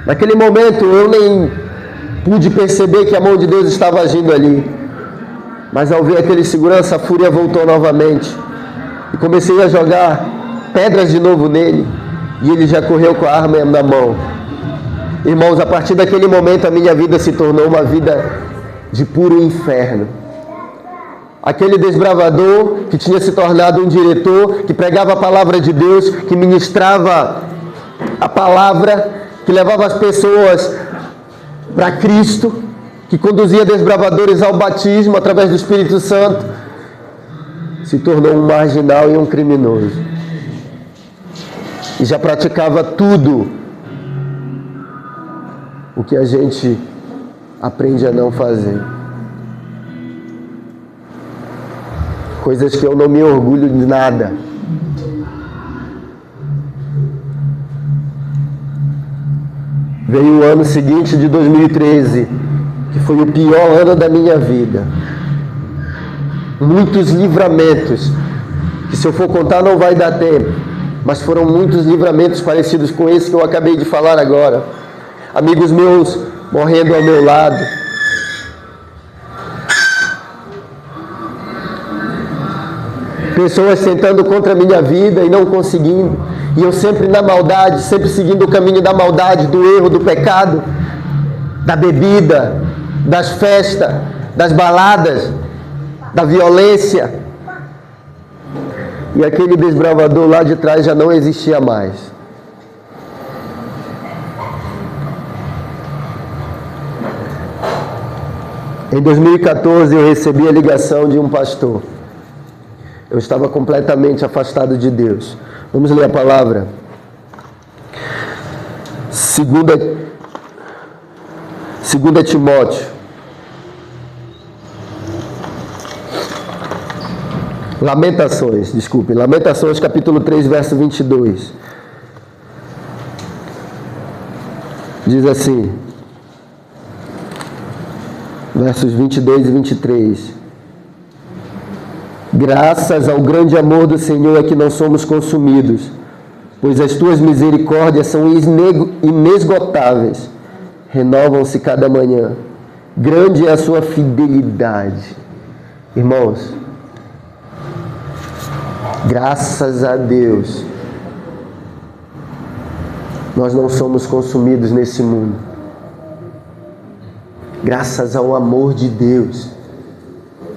Naquele momento eu nem pude perceber que a mão de Deus estava agindo ali. Mas ao ver aquele segurança, a fúria voltou novamente. E comecei a jogar pedras de novo nele. E ele já correu com a arma na mão. Irmãos, a partir daquele momento a minha vida se tornou uma vida de puro inferno. Aquele desbravador que tinha se tornado um diretor, que pregava a palavra de Deus, que ministrava a palavra, que levava as pessoas para Cristo, que conduzia desbravadores ao batismo através do Espírito Santo, se tornou um marginal e um criminoso. E já praticava tudo o que a gente aprende a não fazer. Coisas que eu não me orgulho de nada. Veio o ano seguinte de 2013, que foi o pior ano da minha vida. Muitos livramentos, que se eu for contar não vai dar tempo, mas foram muitos livramentos parecidos com esse que eu acabei de falar agora. Amigos meus morrendo ao meu lado. Pessoas tentando contra a minha vida e não conseguindo. E eu sempre na maldade, sempre seguindo o caminho da maldade, do erro, do pecado, da bebida, das festas, das baladas, da violência. E aquele desbravador lá de trás já não existia mais. Em 2014 eu recebi a ligação de um pastor. Eu estava completamente afastado de Deus. Vamos ler a palavra. 2 Timóteo. Lamentações capítulo 3, verso 22. Diz assim, versos 22 e 23. Graças ao grande amor do Senhor é que não somos consumidos, pois as tuas misericórdias são inesgotáveis, renovam-se cada manhã. Grande é a sua fidelidade. Irmãos, graças a Deus, nós não somos consumidos nesse mundo. Graças ao amor de Deus.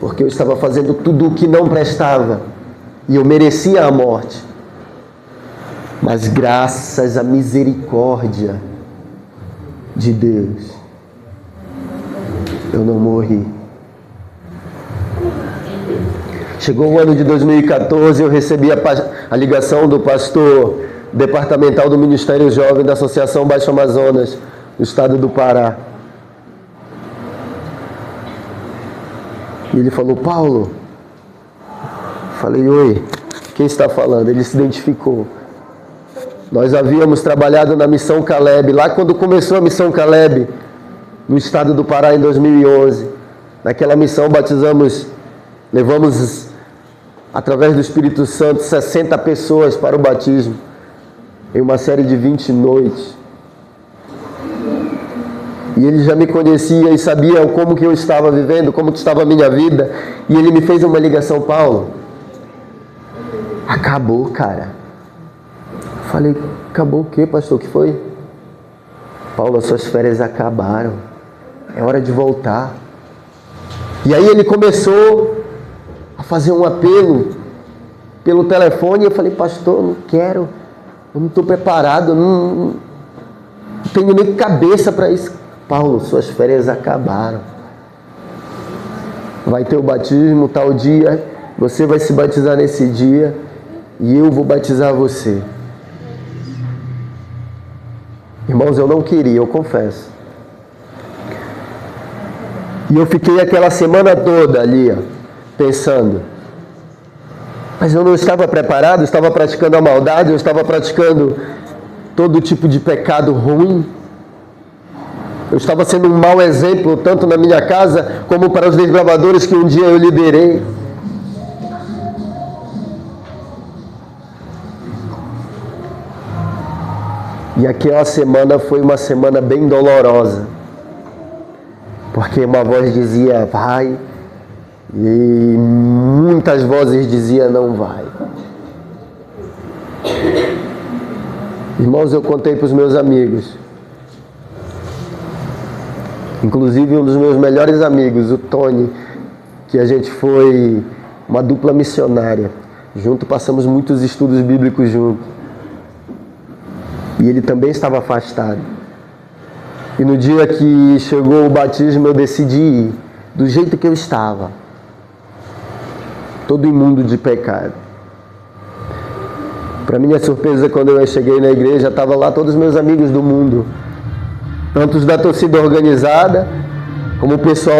Porque eu estava fazendo tudo o que não prestava. E eu merecia a morte. Mas graças à misericórdia de Deus, eu não morri. Chegou o ano de 2014, eu recebi a ligação do pastor departamental do Ministério Jovem da Associação Baixo Amazonas, do estado do Pará. E ele falou, Paulo. Falei, oi, quem está falando? Ele se identificou. Nós havíamos trabalhado na Missão Caleb, lá quando começou a Missão Caleb, no estado do Pará em 2011. Naquela missão batizamos Levamos, através do Espírito Santo, 60 pessoas para o batismo, em uma série de 20 noites. E ele já me conhecia e sabia como que eu estava vivendo, como que estava a minha vida. E ele me fez uma ligação: Paulo, acabou, cara. Eu falei: acabou o quê, pastor? O que foi? Paulo, as suas férias acabaram. É hora de voltar. E aí ele começou a fazer um apelo pelo telefone. E eu falei: pastor, não quero. Eu não estou preparado. Não tenho nem cabeça para isso. Paulo, suas férias acabaram. Vai ter o batismo tal dia. Você vai se batizar nesse dia. E eu vou batizar você. Irmãos, eu não queria, eu confesso. E eu fiquei aquela semana toda ali, pensando. Mas eu não estava preparado, eu estava praticando a maldade, eu estava praticando todo tipo de pecado ruim. Eu estava sendo um mau exemplo, tanto na minha casa, como para os desbravadores que um dia eu liderei. E aquela semana foi uma semana bem dolorosa. Porque uma voz dizia: vai. E muitas vozes diziam: não vai. Irmãos, eu contei para os meus amigos. Inclusive um dos meus melhores amigos, o Tony, que a gente foi uma dupla missionária. Junto passamos muitos estudos bíblicos juntos. E ele também estava afastado. E no dia que chegou o batismo, eu decidi ir do jeito que eu estava. Todo imundo de pecado. Para minha surpresa, quando eu cheguei na igreja, estavam lá todos os meus amigos do mundo. Tanto os da torcida organizada, como o pessoal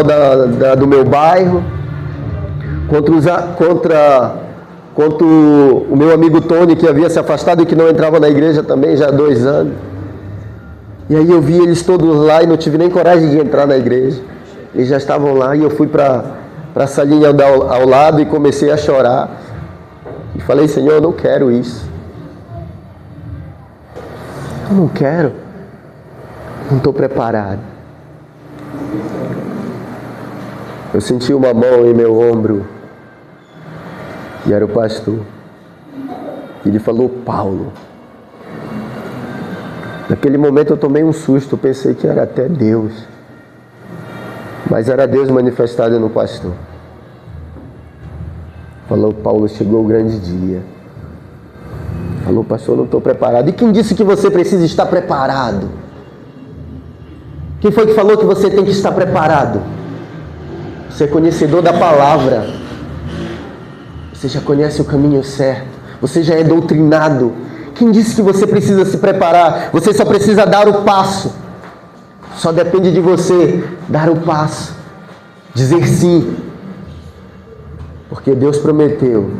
do meu bairro, quanto o meu amigo Tony, que havia se afastado e que não entrava na igreja também já há 2 anos. E aí eu vi eles todos lá e não tive nem coragem de entrar na igreja. Eles já estavam lá e eu fui para a salinha ao lado e comecei a chorar. E falei: Senhor, eu não quero isso. Eu não quero. Não estou preparado. Eu senti uma mão em meu ombro. E era o pastor. Ele falou: Paulo. Naquele momento eu tomei um susto. Pensei que era até Deus. Mas era Deus manifestado no pastor. Falou: Paulo, chegou o grande dia. Falou: pastor, não estou preparado. E quem disse que você precisa estar preparado? Quem foi que falou que você tem que estar preparado? Você é conhecedor da palavra. Você já conhece o caminho certo. Você já é doutrinado. Quem disse que você precisa se preparar? Você só precisa dar o passo. Só depende de você dar o passo. Dizer sim. Porque Deus prometeu: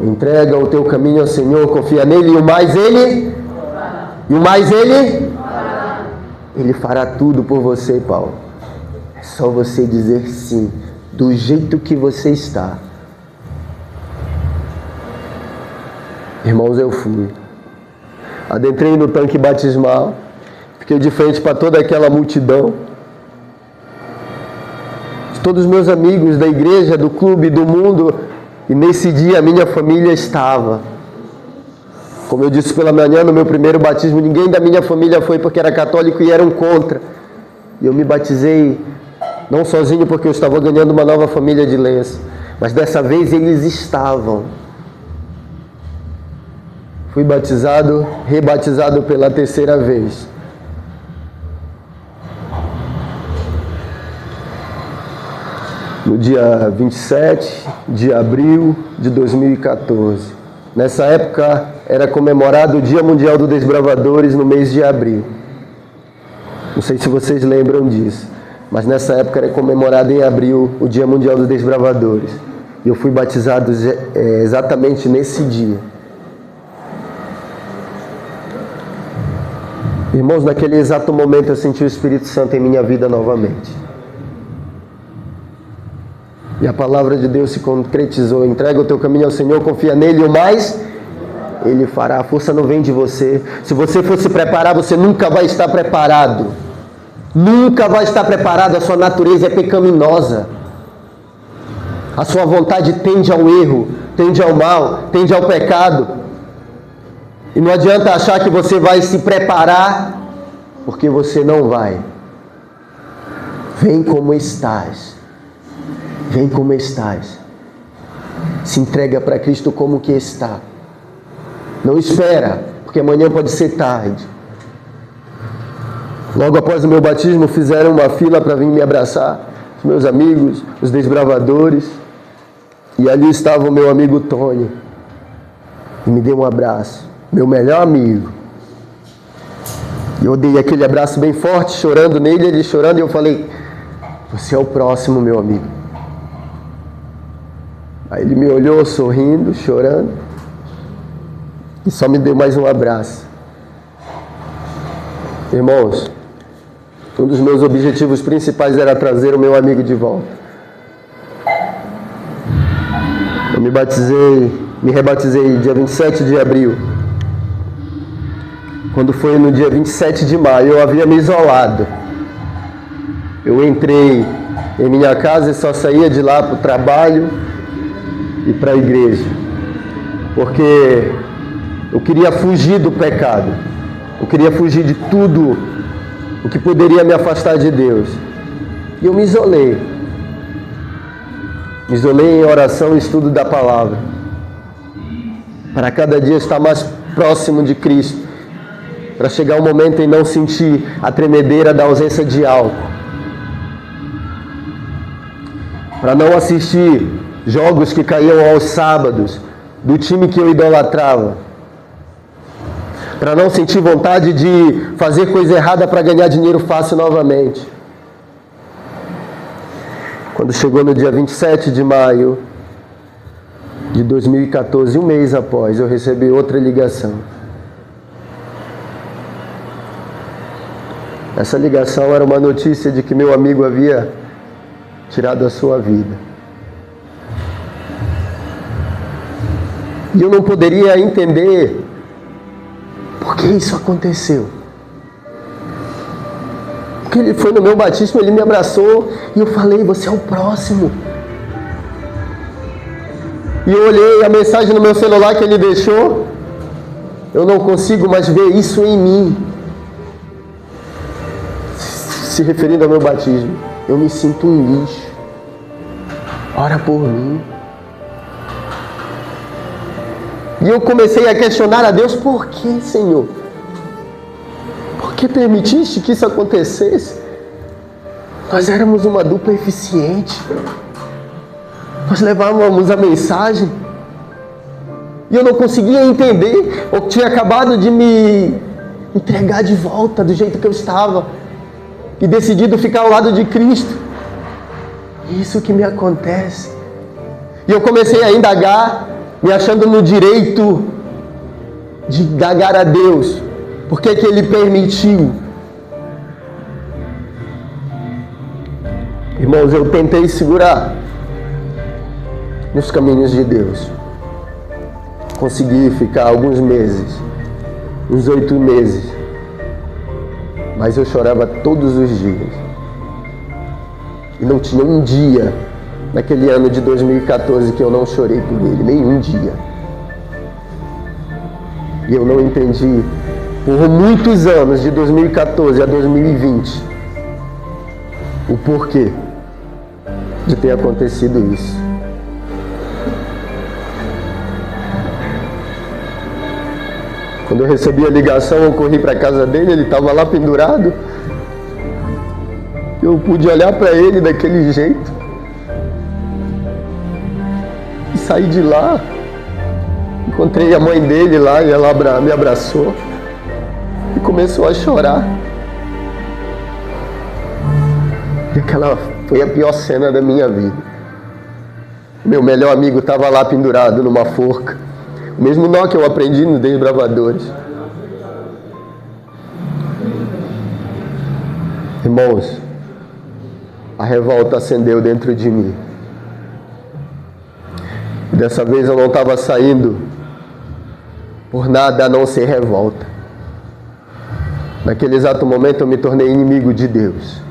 entrega o teu caminho ao Senhor, confia nele, e o mais Ele Ele fará tudo por você, Paulo. É só você dizer sim, do jeito que você está. Irmãos, eu fui. Adentrei no tanque batismal, fiquei de frente para toda aquela multidão. Todos os meus amigos da igreja, do clube, do mundo. E nesse dia a minha família estava. Como eu disse pela manhã, no meu primeiro batismo, ninguém da minha família foi porque era católico e eram contra. E eu me batizei, não sozinho, porque eu estava ganhando uma nova família de lenço. Mas dessa vez eles estavam. Fui batizado, rebatizado pela 3ª vez. No dia 27 de abril de 2014. Nessa época era comemorado o Dia Mundial dos Desbravadores no mês de abril. Não sei se vocês lembram disso, mas nessa época era comemorado em abril o Dia Mundial dos Desbravadores. E eu fui batizado exatamente nesse dia. Irmãos, naquele exato momento eu senti o Espírito Santo em minha vida novamente. E a palavra de Deus se concretizou. Entrega o teu caminho ao Senhor, confia nele, e o mais Ele fará. A força não vem de você. Se você for se preparar, você nunca vai estar preparado. Nunca vai estar preparado. A sua natureza é pecaminosa. A sua vontade tende ao erro, tende ao mal, tende ao pecado. E não adianta achar que você vai se preparar, porque você não vai. Vem como estás. Vem como estás. Se entrega para Cristo como que está. Não espera, porque amanhã pode ser tarde. Logo após o meu batismo, fizeram uma fila para vir me abraçar. Os meus amigos, os desbravadores. E ali estava o meu amigo Tony. E me deu um abraço. Meu melhor amigo. E eu dei aquele abraço bem forte, chorando nele, ele chorando. E eu falei, você é o próximo, meu amigo. Aí ele me olhou sorrindo, chorando. E só me deu mais um abraço. Irmãos, um dos meus objetivos principais era trazer o meu amigo de volta. Eu me rebatizei dia 27 de abril. Quando foi no dia 27 de maio, eu havia me isolado. Eu entrei em minha casa e só saía de lá para o trabalho e para a igreja. Porque eu queria fugir do pecado. Eu queria fugir de tudo o que poderia me afastar de Deus. E eu me isolei. Me isolei em oração e estudo da palavra. Para cada dia estar mais próximo de Cristo. Para chegar um momento em não sentir a tremedeira da ausência de álcool. Para não assistir jogos que caíam aos sábados do time que eu idolatrava. Para não sentir vontade de fazer coisa errada para ganhar dinheiro fácil novamente. Quando chegou no dia 27 de maio de 2014, um mês após, eu recebi outra ligação. Essa ligação era uma notícia de que meu amigo havia tirado a sua vida. E eu não poderia entender por que isso aconteceu. Porque ele foi no meu batismo, ele me abraçou e eu falei, você é o próximo. E eu olhei a mensagem no meu celular que ele deixou. Eu não consigo mais ver isso em mim. Se referindo ao meu batismo, eu me sinto um lixo. Ora por mim. E eu comecei a questionar a Deus, por que, Senhor? Por que permitiste que isso acontecesse? Nós éramos uma dupla eficiente. Nós levávamos a mensagem. E eu não conseguia entender. Eu tinha acabado de me entregar de volta do jeito que eu estava. E decidido ficar ao lado de Cristo. Isso que me acontece. E eu comecei a indagar, me achando no direito de indagar a Deus. Por que Ele permitiu? Irmãos, eu tentei segurar nos caminhos de Deus. Consegui ficar alguns meses, uns 8 meses. Mas eu chorava todos os dias. E não tinha um dia naquele ano de 2014 que eu não chorei por ele, nenhum dia. E eu não entendi, por muitos anos, de 2014 a 2020, o porquê de ter acontecido isso. Quando eu recebi a ligação, eu corri para a casa dele, ele estava lá pendurado. Eu pude olhar para ele daquele jeito. E saí de lá. Encontrei a mãe dele lá e ela me abraçou. E começou a chorar. E aquela foi a pior cena da minha vida. Meu melhor amigo estava lá pendurado numa forca. O mesmo nó que eu aprendi nos Desbravadores. Irmãos, a revolta acendeu dentro de mim. Dessa vez eu não estava saindo por nada a não ser revolta. Naquele exato momento eu me tornei inimigo de Deus.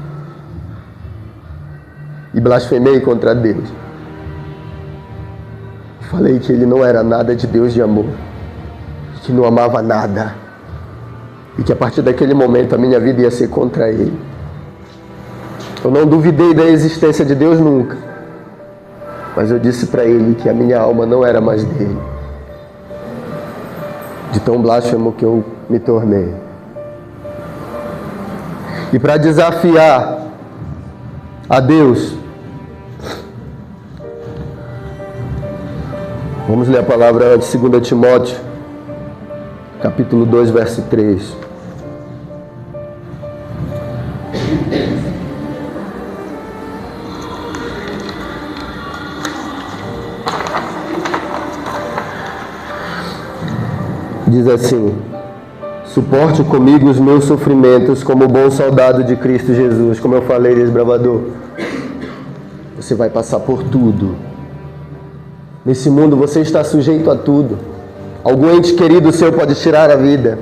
E blasfemei contra Deus. Falei que Ele não era nada de Deus de amor. Que não amava nada. E que a partir daquele momento a minha vida ia ser contra Ele. Eu não duvidei da existência de Deus nunca. Mas eu disse para Ele que a minha alma não era mais dele. De tão blasfemo que eu me tornei. E para desafiar a Deus, vamos ler a palavra de 2 Timóteo, capítulo 2, verso 3. Diz assim: suporte comigo os meus sofrimentos como bom soldado de Cristo Jesus. Como eu falei, desbravador, você vai passar por tudo. Nesse mundo você está sujeito a tudo. Algum ente querido seu pode tirar a vida.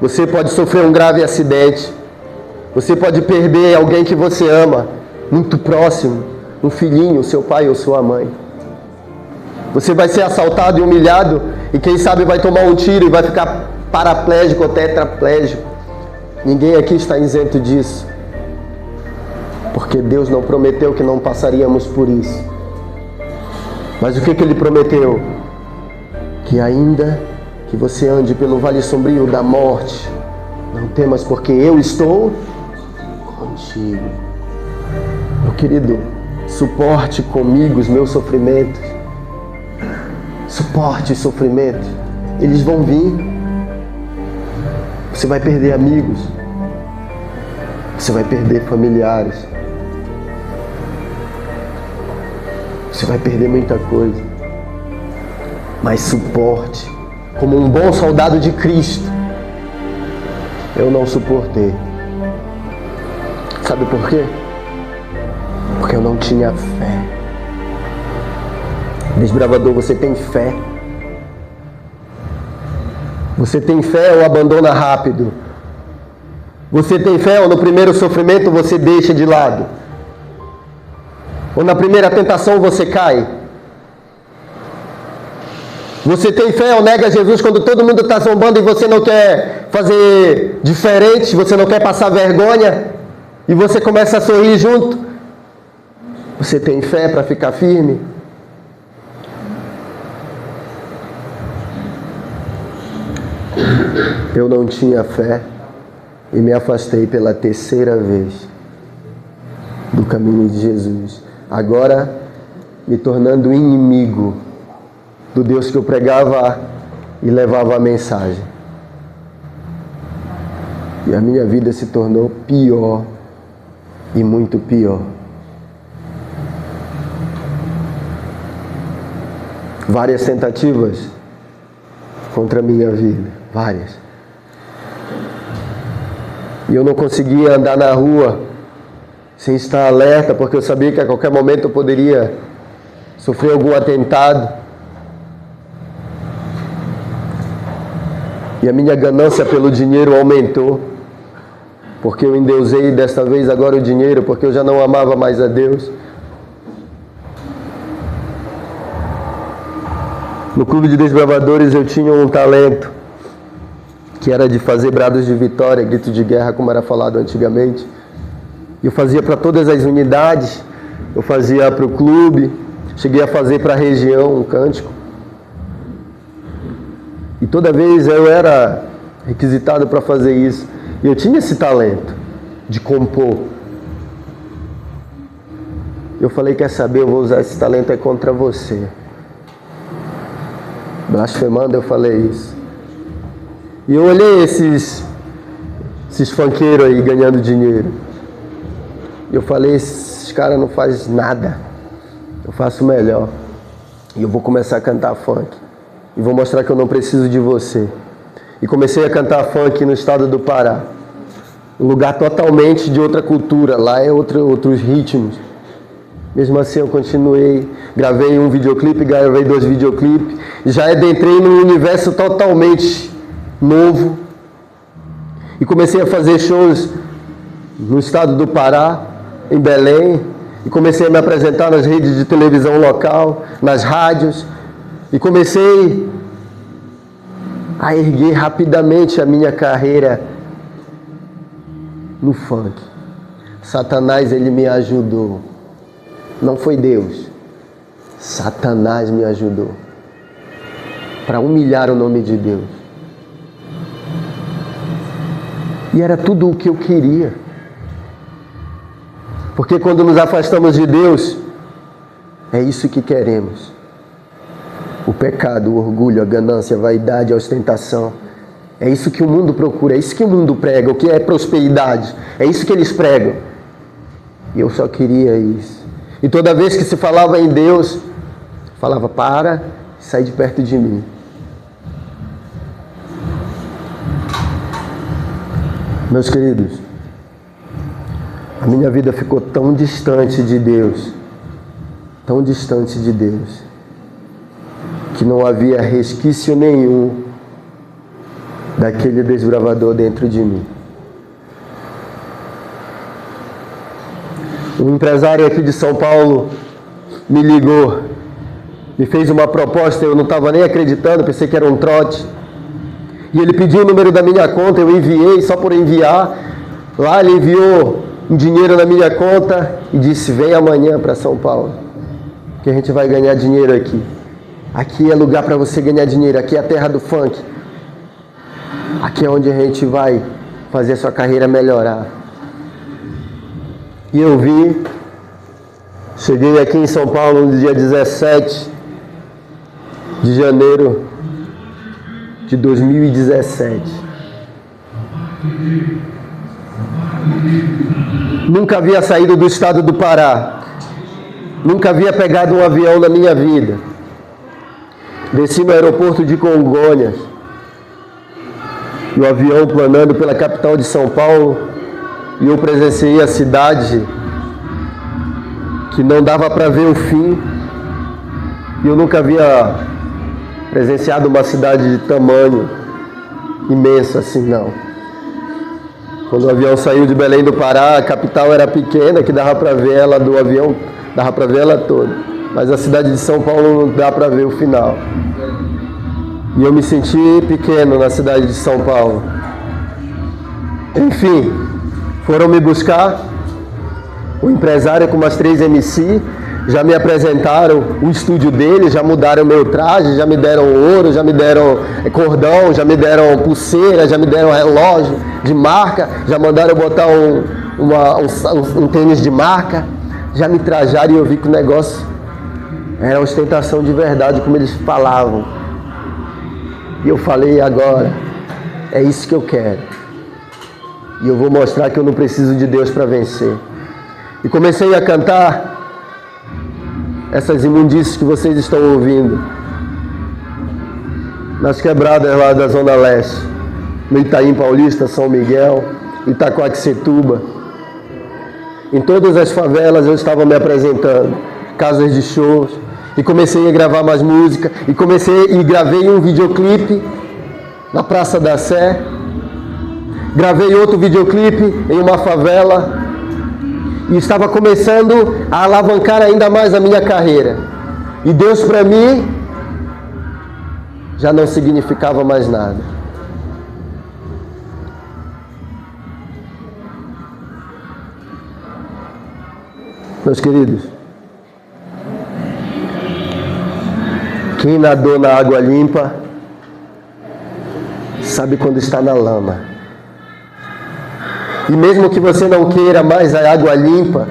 Você pode sofrer um grave acidente. Você pode perder alguém que você ama, muito próximo, um filhinho, seu pai ou sua mãe. Você vai ser assaltado e humilhado, e quem sabe vai tomar um tiro e vai ficar paraplégico ou tetraplégico. Ninguém aqui está isento disso, porque Deus não prometeu que não passaríamos por isso. Mas o que Ele prometeu? Que ainda que você ande pelo vale sombrio da morte, não temas, porque eu estou contigo. Meu querido, suporte comigo os meus sofrimentos. Suporte e sofrimento, eles vão vir. Você vai perder amigos, você vai perder familiares, você vai perder muita coisa. Mas suporte, como um bom soldado de Cristo. Eu não suportei. Sabe por quê? Porque eu não tinha fé. Desbravador, você tem fé? Você tem fé ou abandona rápido? Você tem fé ou no primeiro sofrimento você deixa de lado? Ou na primeira tentação você cai? Você tem fé ou nega Jesus quando todo mundo está zombando e você não quer fazer diferente, você não quer passar vergonha e você começa a sorrir junto? Você tem fé para ficar firme? Eu não tinha fé e me afastei pela terceira vez do caminho de Jesus. Agora me tornando inimigo do Deus que eu pregava e levava a mensagem. E a minha vida se tornou pior e muito pior. Várias tentativas contra a minha vida. Várias. E eu não conseguia andar na rua sem estar alerta, porque eu sabia que a qualquer momento eu poderia sofrer algum atentado. E a minha ganância pelo dinheiro aumentou, porque eu endeusei desta vez agora o dinheiro, porque eu já não amava mais a Deus. No clube de desbravadores eu tinha um talento, que era de fazer brados de vitória, gritos de guerra, como era falado antigamente. Eu fazia para todas as unidades, eu fazia para o clube, cheguei a fazer para a região um cântico. E toda vez eu era requisitado para fazer isso. E eu tinha esse talento de compor. Eu falei, quer saber, eu vou usar esse talento contra você. Blasfemando, eu falei isso. E eu olhei esses funkeiros aí ganhando dinheiro. E eu falei, esses caras não fazem nada. Eu faço melhor. E eu vou começar a cantar funk. E vou mostrar que eu não preciso de você. E comecei a cantar funk no estado do Pará. Um lugar totalmente de outra cultura. Lá é outros ritmos. Mesmo assim eu continuei, gravei um videoclipe, gravei 2 videoclipes, já adentrei num universo totalmente novo e comecei a fazer shows no estado do Pará, em Belém, e comecei a me apresentar nas redes de televisão local, nas rádios, e comecei a erguer rapidamente a minha carreira no funk. Satanás, ele me ajudou. Não foi Deus. Satanás me ajudou para humilhar o nome de Deus. E era tudo o que eu queria. Porque quando nos afastamos de Deus, é isso que queremos. O pecado, o orgulho, a ganância, a vaidade, a ostentação. É isso que o mundo procura, é isso que o mundo prega, o que é prosperidade. É isso que eles pregam. E eu só queria isso. E toda vez que se falava em Deus, falava, para, sai de perto de mim. Meus queridos, a minha vida ficou tão distante de Deus, que não havia resquício nenhum daquele desbravador dentro de mim. Um empresário aqui de São Paulo me ligou, me fez uma proposta, eu não estava nem acreditando, pensei que era um trote. E ele pediu o número da minha conta, eu enviei, só por enviar. Lá ele enviou um dinheiro na minha conta e disse, vem amanhã para São Paulo, que a gente vai ganhar dinheiro aqui. Aqui é lugar para você ganhar dinheiro, aqui é a terra do funk. Aqui é onde a gente vai fazer a sua carreira melhorar. E eu vi, cheguei aqui em São Paulo no dia 17 de janeiro de 2017. Nunca havia saído do estado do Pará. Nunca havia pegado um avião na minha vida. Desci no aeroporto de Congonhas. E o avião planando pela capital de São Paulo. E eu presenciei a cidade que não dava para ver o fim. E eu nunca havia presenciado uma cidade de tamanho imenso assim, não. Quando o avião saiu de Belém do Pará, a capital era pequena, que dava para ver ela do avião, dava para ver ela toda. Mas a cidade de São Paulo não dá para ver o final. E eu me senti pequeno na cidade de São Paulo. Enfim, foram me buscar, o empresário com umas 3 MC, já me apresentaram o estúdio dele, já mudaram meu traje, já me deram ouro, já me deram cordão, já me deram pulseira, já me deram relógio de marca, já mandaram eu botar um tênis de marca, já me trajaram e eu vi que o negócio era ostentação de verdade, como eles falavam. E eu falei, agora, é isso que eu quero. E eu vou mostrar que eu não preciso de Deus para vencer. E comecei a cantar essas imundícies que vocês estão ouvindo nas quebradas lá da Zona Leste, no Itaim Paulista, São Miguel, Itacoaxetuba. Em todas as favelas eu estava me apresentando, casas de shows, e comecei a gravar mais música, e gravei um videoclipe na Praça da Sé, gravei outro videoclipe em uma favela, e estava começando a alavancar ainda mais a minha carreira. E Deus para mim já não significava mais nada. Meus queridos, quem nadou na água limpa sabe quando está na lama. E mesmo que você não queira mais a água limpa,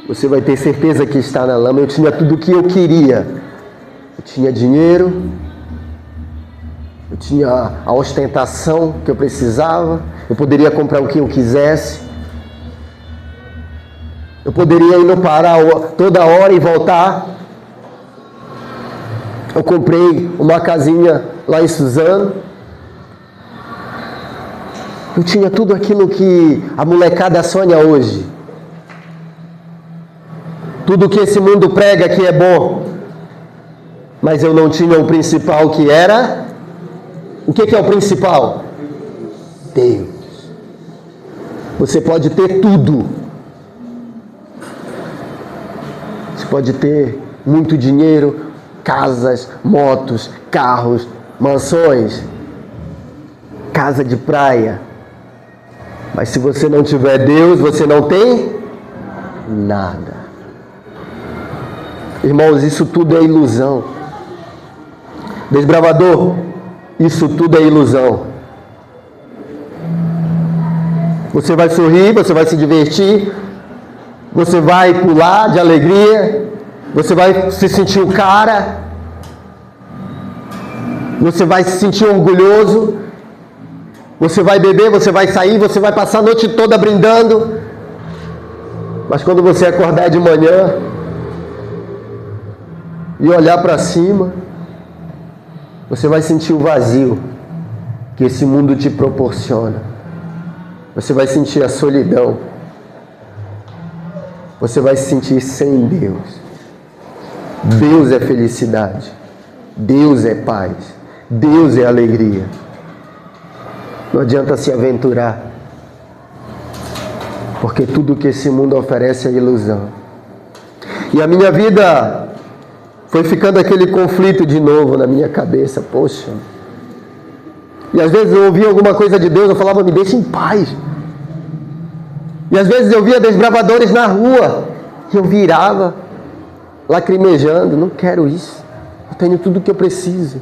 você vai ter certeza que está na lama. Eu tinha tudo o que eu queria. Eu tinha dinheiro, eu tinha a ostentação que eu precisava, eu poderia comprar o que eu quisesse, eu poderia ir no Pará toda hora e voltar. Eu comprei uma casinha lá em Suzano. Eu tinha tudo aquilo que a molecada sonha hoje. Tudo que esse mundo prega que é bom. Mas eu não tinha o principal, que era... O que é o principal? Deus. Você pode ter tudo. Você pode ter muito dinheiro, casas, motos, carros, mansões, casa de praia. Mas se você não tiver Deus, você não tem nada. Irmãos, isso tudo é ilusão. Desbravador, isso tudo é ilusão. Você vai sorrir, você vai se divertir, você vai pular de alegria, você vai se sentir o cara, você vai se sentir orgulhoso, você vai beber, você vai sair, você vai passar a noite toda brindando, mas quando você acordar de manhã e olhar para cima, você vai sentir o vazio que esse mundo te proporciona. Você vai sentir a solidão. Você vai se sentir sem Deus. Deus é felicidade. Deus é paz. Deus é alegria. Não adianta se aventurar, porque tudo que esse mundo oferece é ilusão. E a minha vida foi ficando aquele conflito de novo na minha cabeça. Poxa. E às vezes eu ouvia alguma coisa de Deus, eu falava, me deixa em paz. E às vezes eu via desbravadores na rua, e eu virava, lacrimejando, não quero isso. Eu tenho tudo o que eu preciso.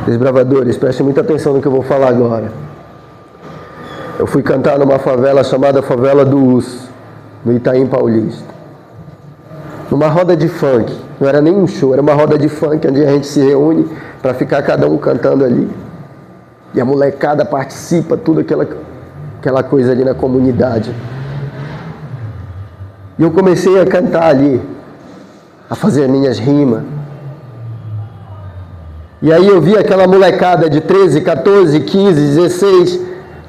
Desbravadores, prestem muita atenção no que eu vou falar agora. Eu fui cantar numa favela chamada Favela do Urso, no Itaim Paulista. Numa roda de funk, não era nem um show, era uma roda de funk onde a gente se reúne para ficar cada um cantando ali. E a molecada participa, tudo aquela coisa ali na comunidade. E eu comecei a cantar ali, a fazer minhas rimas. E aí eu vi aquela molecada de 13, 14, 15, 16,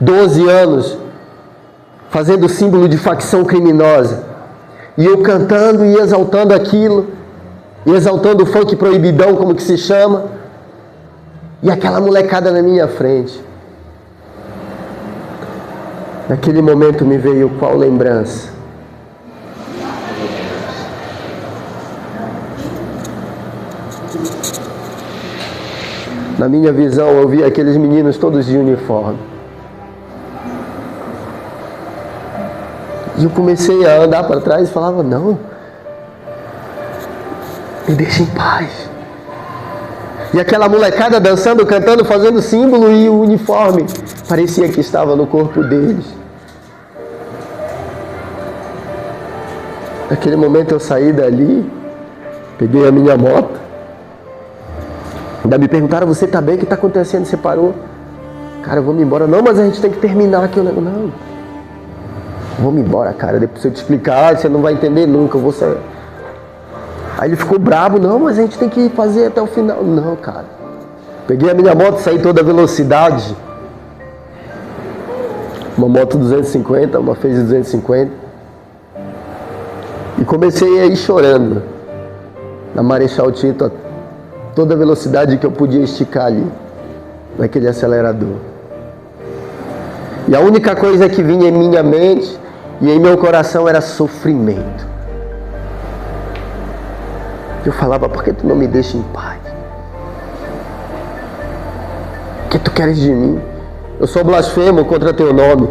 12 anos, fazendo símbolo de facção criminosa. E eu cantando e exaltando aquilo, e exaltando o funk proibidão, como que se chama, e aquela molecada na minha frente. Naquele momento me veio qual lembrança? Na minha visão eu vi aqueles meninos todos de uniforme. E eu comecei a andar para trás e falava, não, me deixa em paz. E aquela molecada dançando, cantando, fazendo símbolo, e o uniforme parecia que estava no corpo deles. Naquele momento eu saí dali, peguei a minha moto. Ainda me perguntaram, você tá bem? O que tá acontecendo? Você parou? Cara, vamos embora. Não, mas a gente tem que terminar aqui. Não. Vamos embora, cara. Depois eu te explicar, você não vai entender nunca. Eu vou sair. Aí ele ficou bravo. Não, mas a gente tem que fazer até o final. Não, cara. Peguei a minha moto, saí toda a velocidade. Uma moto 250, uma Phase 250. E comecei a ir chorando. Na Marechal Tito, a toda a velocidade que eu podia esticar ali, naquele acelerador. E a única coisa que vinha em minha mente e em meu coração era sofrimento. Eu falava, por que tu não me deixa em paz? O que tu queres de mim? Eu sou blasfemo contra teu nome.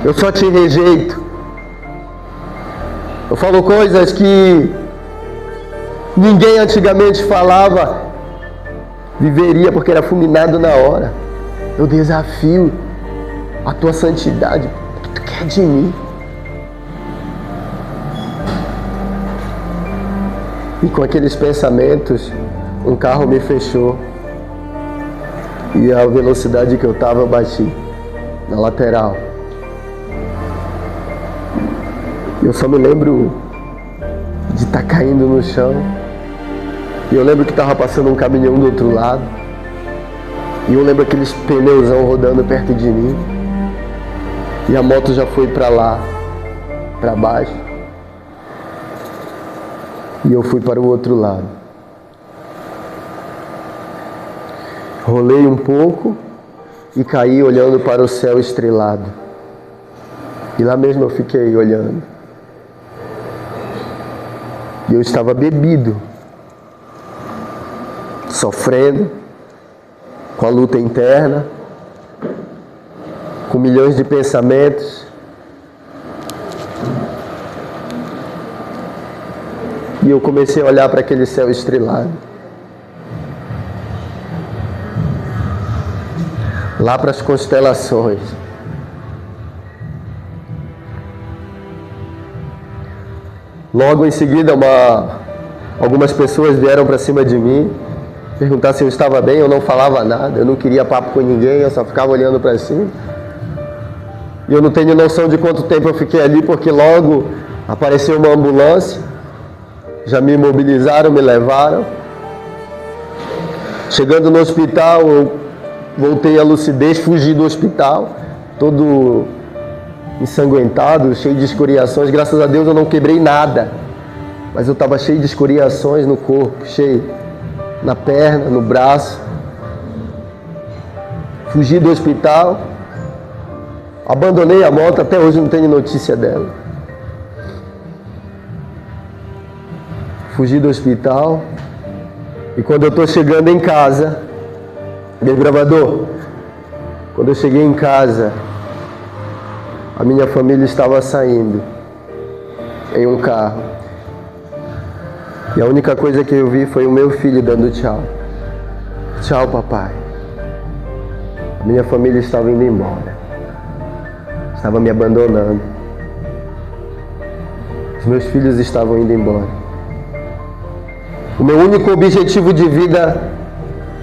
Eu só te rejeito. Eu falo coisas que ninguém antigamente falava, viveria porque era fulminado na hora. Eu desafio a tua santidade. O que tu quer de mim? E com aqueles pensamentos, um carro me fechou. E a velocidade que eu estava, eu bati na lateral. Eu só me lembro de estar caindo no chão. E eu lembro que estava passando um caminhão do outro lado. E eu lembro aqueles pneuzão rodando perto de mim. E a moto já foi para lá, para baixo. E eu fui para o outro lado. Rolei um pouco e caí olhando para o céu estrelado. E lá mesmo eu fiquei olhando. E eu estava bebido, sofrendo, com a luta interna, com milhões de pensamentos. E eu comecei a olhar para aquele céu estrelado. Lá para as constelações. Logo em seguida, algumas pessoas vieram para cima de mim, perguntar se eu estava bem. Eu não falava nada, eu não queria papo com ninguém, eu só ficava olhando para cima. E eu não tenho noção de quanto tempo eu fiquei ali, porque logo apareceu uma ambulância, já me imobilizaram, me levaram. Chegando no hospital, eu voltei à lucidez, fugi do hospital, todo ensanguentado, cheio de escoriações. Graças a Deus eu não quebrei nada, mas eu estava cheio de escoriações no corpo, cheio na perna, no braço. Fugi do hospital, abandonei a moto, até hoje não tenho notícia dela. Fugi do hospital, e quando eu estou chegando em casa, meu gravador, quando eu cheguei em casa, a minha família estava saindo em um carro. E a única coisa que eu vi foi o meu filho dando tchau. Tchau, papai. A minha família estava indo embora. Estava me abandonando. Os meus filhos estavam indo embora. O meu único objetivo de vida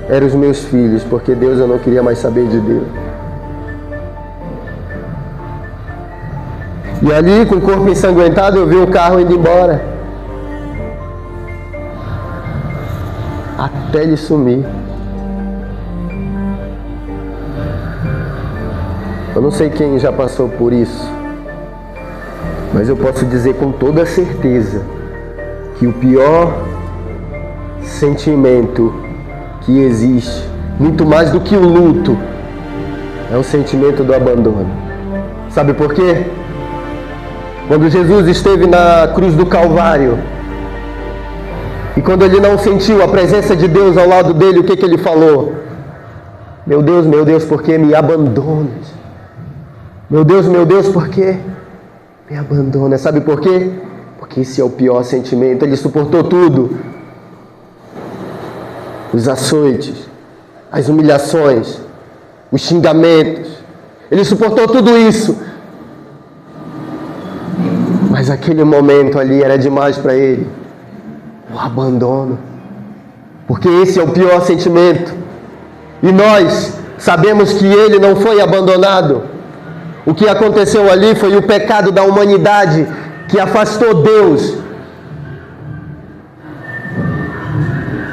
eram os meus filhos, porque Deus, eu não queria mais saber de Deus. E ali, com o corpo ensanguentado, eu vi um carro indo embora. Até ele sumir. Eu não sei quem já passou por isso, mas eu posso dizer com toda certeza que o pior sentimento que existe, muito mais do que o luto, é o sentimento do abandono. Sabe por quê? Quando Jesus esteve na cruz do Calvário, e quando ele não sentiu a presença de Deus ao lado dele, o que ele falou? Meu Deus, por que me abandonas? Meu Deus, por que me abandonas? Sabe por quê? Porque esse é o pior sentimento. Ele suportou tudo. Os açoites, as humilhações, os xingamentos. Ele suportou tudo isso. Mas aquele momento ali era demais para ele. O abandono. Porque esse é o pior sentimento. E nós sabemos que ele não foi abandonado. O que aconteceu ali foi o pecado da humanidade que afastou Deus.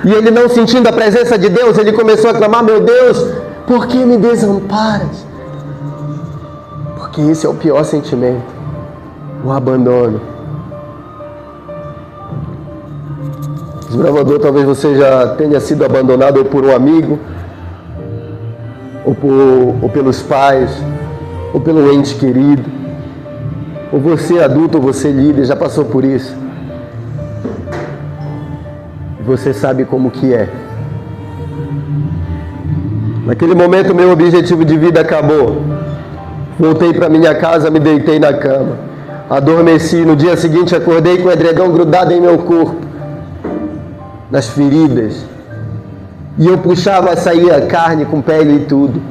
E ele, não sentindo a presença de Deus, ele começou a clamar: meu Deus, por que me desamparas? Porque esse é o pior sentimento. O abandono. Desbravador, talvez você já tenha sido abandonado ou por um amigo, ou pelos pais, ou pelo ente querido, ou você adulto, ou você líder, já passou por isso. E você sabe como que é. Naquele momento, meu objetivo de vida acabou. Voltei para minha casa, me deitei na cama. Adormeci, no dia seguinte acordei com o edredom grudado em meu corpo, nas feridas. E eu puxava, saía carne com pele e tudo.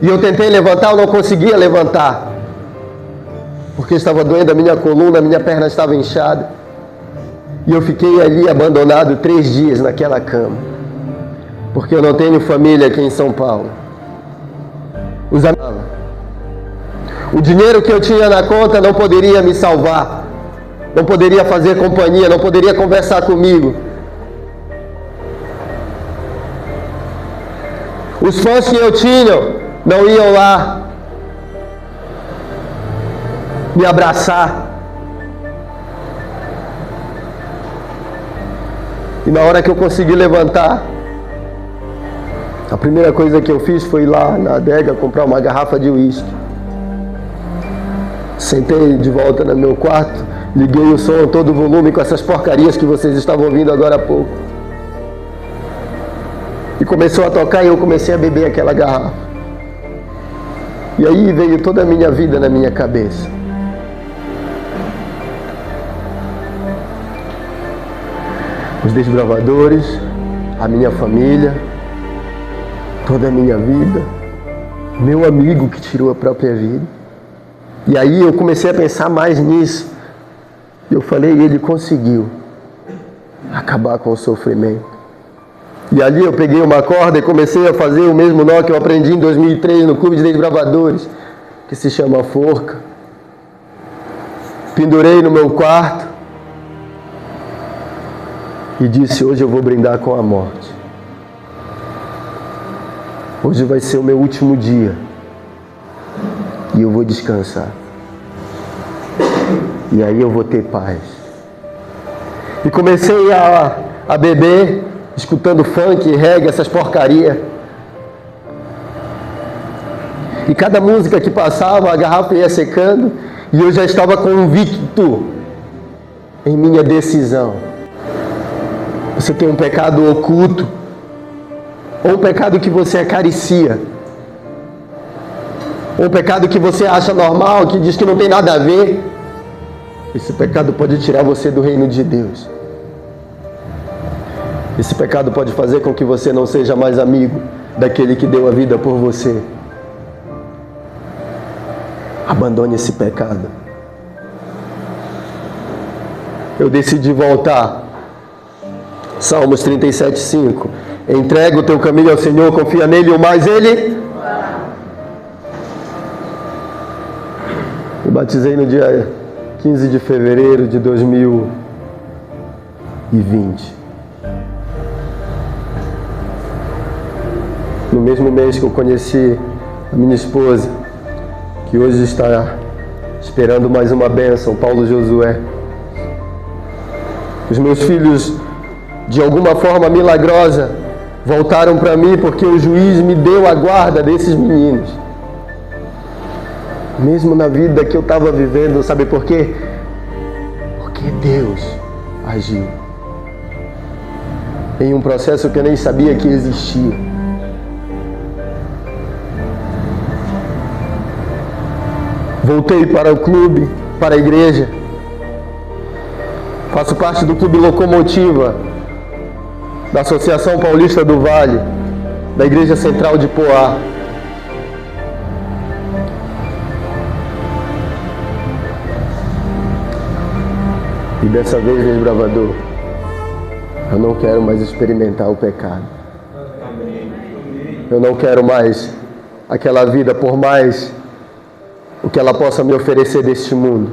E eu tentei levantar, eu não conseguia levantar. Porque estava doendo a minha coluna, a minha perna estava inchada. E eu fiquei ali abandonado 3 dias naquela cama. Porque eu não tenho família aqui em São Paulo. O dinheiro que eu tinha na conta não poderia me salvar. Não poderia fazer companhia, não poderia conversar comigo. Os fãs que eu tinha não iam lá. me abraçar. E na hora que eu consegui levantar, a primeira coisa que eu fiz foi ir lá na adega comprar uma garrafa de uísque. Sentei de volta no meu quarto, liguei o som a todo volume com essas porcarias que vocês estavam ouvindo agora há pouco. E começou a tocar e eu comecei a beber aquela garrafa. E aí veio toda a minha vida na minha cabeça. Os desbravadores, a minha família, toda a minha vida, meu amigo que tirou a própria vida. E aí eu comecei a pensar mais nisso. E eu falei, ele conseguiu acabar com o sofrimento. E ali eu peguei uma corda e comecei a fazer o mesmo nó que eu aprendi em 2003 no Clube de Desbravadores, que se chama forca. Pendurei no meu quarto e disse, hoje eu vou brindar com a morte. Hoje vai ser o meu último dia e eu vou descansar. E aí eu vou ter paz. E comecei a beber, escutando funk, reggae, essas porcarias. E cada música que passava, a garrafa ia secando, e eu já estava convicto em minha decisão. Você tem um pecado oculto, ou um pecado que você acaricia, ou um pecado que você acha normal, que diz que não tem nada a ver. Esse pecado pode tirar você do reino de Deus. Esse pecado pode fazer com que você não seja mais amigo daquele que deu a vida por você. Abandone esse pecado. Eu decidi voltar. Salmos 37:5. Entrega o teu caminho ao Senhor, confia nele, o mais ele. Eu batizei no dia 15 de fevereiro de 2020. No mesmo mês que eu conheci a minha esposa, que hoje está esperando mais uma bênção, Paulo Josué. Os meus filhos, de alguma forma milagrosa, voltaram para mim porque o juiz me deu a guarda desses meninos. Mesmo na vida que eu estava vivendo, sabe por quê? Porque Deus agiu em um processo que eu nem sabia que existia. Voltei para o clube, para a igreja. Faço parte do Clube Locomotiva, da Associação Paulista do Vale, da Igreja Central de Poá. E dessa vez, desbravador, eu não quero mais experimentar o pecado. Eu não quero mais aquela vida, por mais o que ela possa me oferecer deste mundo.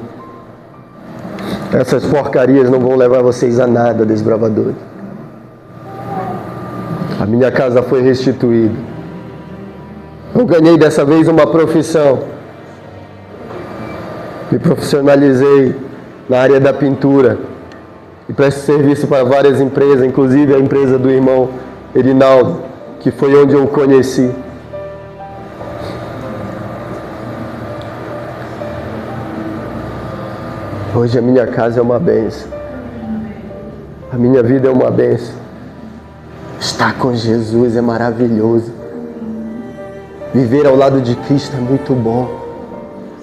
Essas porcarias não vão levar vocês a nada, desbravadores. A minha casa foi restituída. Eu ganhei dessa vez uma profissão. Me profissionalizei na área da pintura e presto serviço para várias empresas, inclusive a empresa do irmão Erinaldo, que foi onde eu o conheci. Hoje a minha casa é uma bênção. A minha vida é uma bênção. Estar com Jesus é maravilhoso. Viver ao lado de Cristo é muito bom.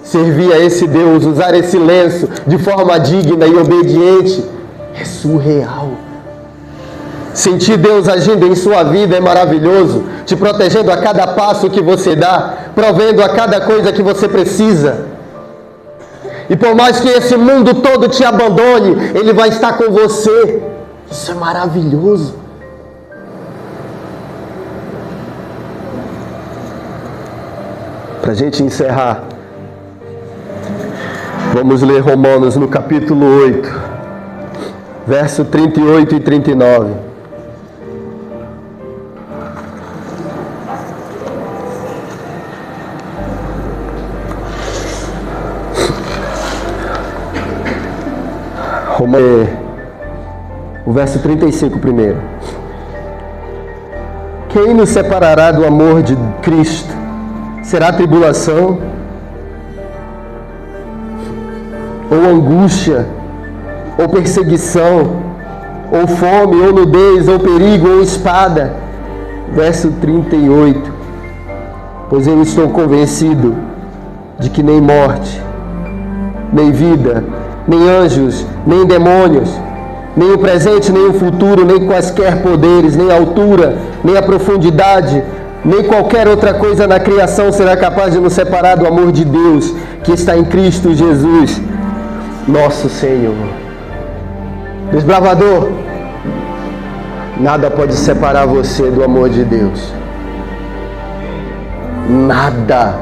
Servir a esse Deus, usar esse lenço de forma digna e obediente é surreal. Sentir Deus agindo em sua vida é maravilhoso, te protegendo a cada passo que você dá, provendo a cada coisa que você precisa. E por mais que esse mundo todo te abandone, Ele vai estar com você. Isso é maravilhoso. Para a gente encerrar, vamos ler Romanos no capítulo 8, verso 38 e 39. O verso 35 primeiro. Quem nos separará do amor de Cristo? Será tribulação? Ou angústia? Ou perseguição? Ou fome? Ou nudez? Ou perigo? Ou espada? Verso 38. Pois eu estou convencido de que nem morte, nem vida, nem anjos, nem demônios, nem o presente, nem o futuro, nem quaisquer poderes, nem a altura, nem a profundidade, nem qualquer outra coisa na criação será capaz de nos separar do amor de Deus que está em Cristo Jesus, nosso Senhor. Desbravador, nada pode separar você do amor de Deus. Nada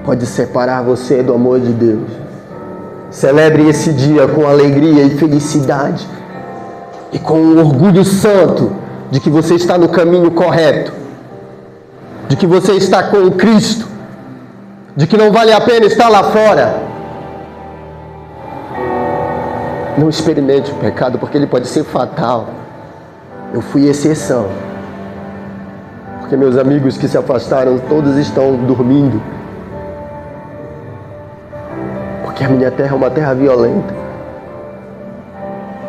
pode separar você do amor de Deus. Celebre esse dia com alegria e felicidade e com um orgulho santo de que você está no caminho correto, de que você está com Cristo, de que não vale a pena estar lá fora. Não experimente o pecado, porque ele pode ser fatal. Eu fui exceção, porque meus amigos que se afastaram, todos estão dormindo, porque a minha terra é uma terra violenta.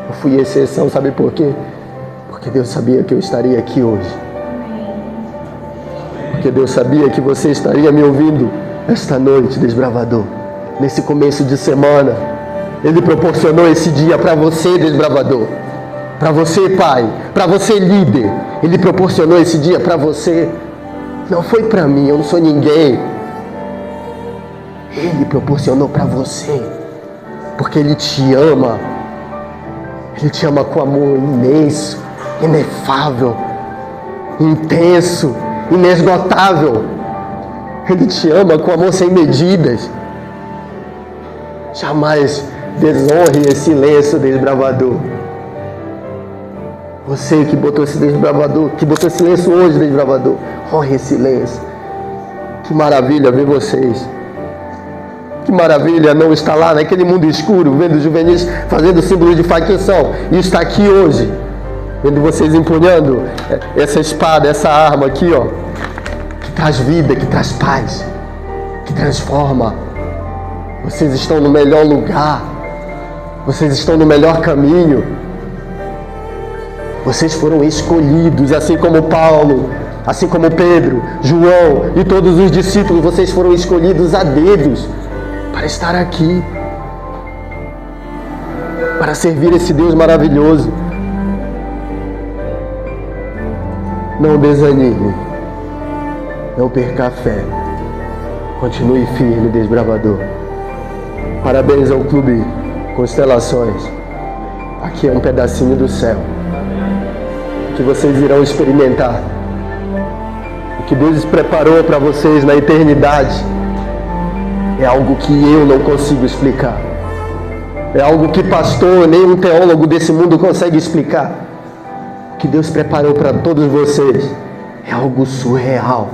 Eu fui exceção, sabe por quê? Porque Deus sabia que eu estaria aqui hoje. Porque Deus sabia que você estaria me ouvindo esta noite, desbravador. Nesse começo de semana, Ele proporcionou esse dia para você, desbravador. Para você, pai. Para você, líder. Ele proporcionou esse dia para você. Não foi para mim, eu não sou ninguém. Ele proporcionou para você. Porque Ele te ama. Ele te ama com amor imenso, inefável, intenso, inesgotável. Ele te ama com amor sem medidas. Jamais desonre esse lenço, desbravador. Você que botou esse desbravador, que botou esse lenço hoje, desbravador, honre esse lenço. Que maravilha ver vocês. Que maravilha não estar lá naquele mundo escuro, vendo juvenis fazendo símbolos de facção, e estar aqui hoje, vendo vocês empunhando essa espada, essa arma aqui, ó, que traz vida, que traz paz, que transforma. Vocês estão no melhor lugar, vocês estão no melhor caminho. Vocês foram escolhidos, assim como Paulo, assim como Pedro, João e todos os discípulos, vocês foram escolhidos a dedos para estar aqui, para servir esse Deus maravilhoso. Não desanime, não perca a fé, continue firme, desbravador. Parabéns ao Clube Constelações. Aqui é um pedacinho do céu que vocês irão experimentar. O que Deus preparou para vocês na eternidade é algo que eu não consigo explicar. É algo que pastor, nem um teólogo desse mundo consegue explicar. O que Deus preparou para todos vocês é algo surreal.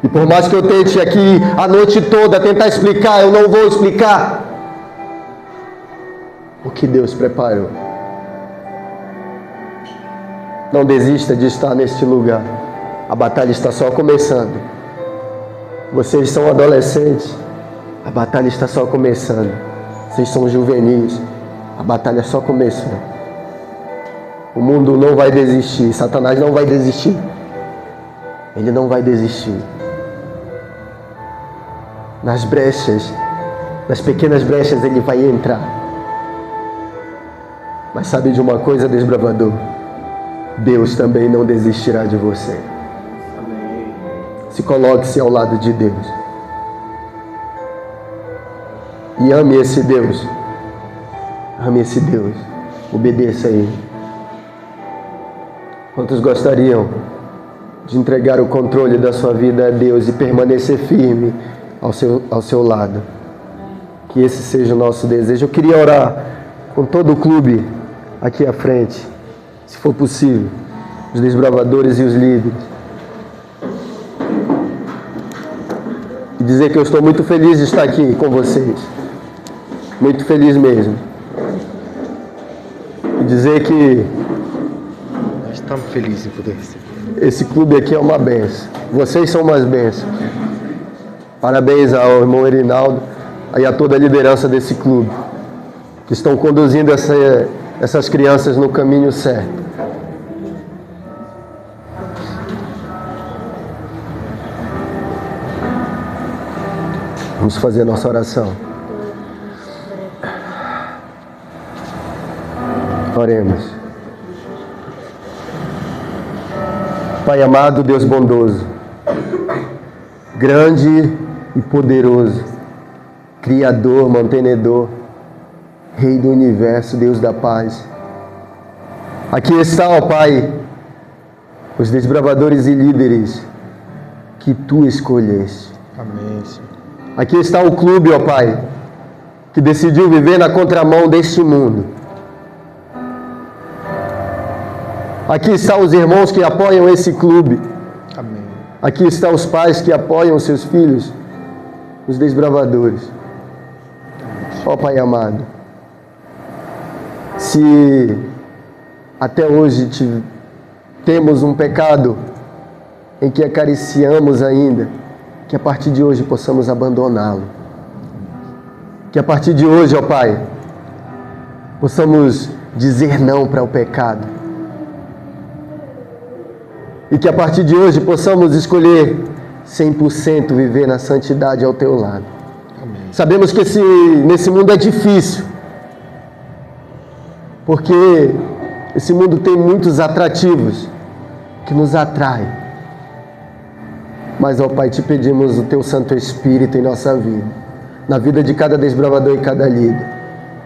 E por mais que eu tente aqui a noite toda tentar explicar, eu não vou explicar o que Deus preparou. Não desista de estar neste lugar. A batalha está só começando. Vocês são adolescentes, a batalha está só começando. Vocês são juvenis, a batalha só começou. O mundo não vai desistir, Satanás não vai desistir. Ele não vai desistir. Nas brechas, nas pequenas brechas ele vai entrar. Mas sabe de uma coisa, desbravador? Deus também não desistirá de você. Se coloque-se ao lado de Deus. E ame esse Deus. Ame esse Deus. Obedeça a Ele. Quantos gostariam de entregar o controle da sua vida a Deus e permanecer firme ao seu lado? Que esse seja o nosso desejo. Eu queria orar com todo o clube aqui à frente, se for possível, os desbravadores e os líderes. E dizer que eu estou muito feliz de estar aqui com vocês. muito feliz mesmo. E dizer que Nós estamos felizes em poder receber. esse clube aqui é uma benção. Vocês são umas bênçãos. Parabéns ao irmão Erinaldo e a toda a liderança desse clube, que estão conduzindo essas crianças no caminho certo. Vamos fazer a nossa oração. Oremos. Pai amado, Deus bondoso, grande e poderoso, Criador, mantenedor, Rei do universo, Deus da paz. Aqui está, ó Pai, os desbravadores e líderes que Tu escolheste. Amém, Senhor. Aqui está o clube, ó Pai, que decidiu viver na contramão deste mundo. Aqui estão os irmãos que apoiam esse clube. Amém. Aqui estão os pais que apoiam seus filhos, os desbravadores. Ó Pai amado, se até hoje temos um pecado em que acariciamos ainda, que a partir de hoje possamos abandoná-lo. Que a partir de hoje, ó Pai, possamos dizer não para o pecado. E que a partir de hoje possamos escolher 100% viver na santidade ao Teu lado. Amém. Sabemos que nesse mundo é difícil, porque esse mundo tem muitos atrativos que nos atraem. Mas, ó Pai, te pedimos o Teu Santo Espírito em nossa vida, na vida de cada desbravador e cada líder,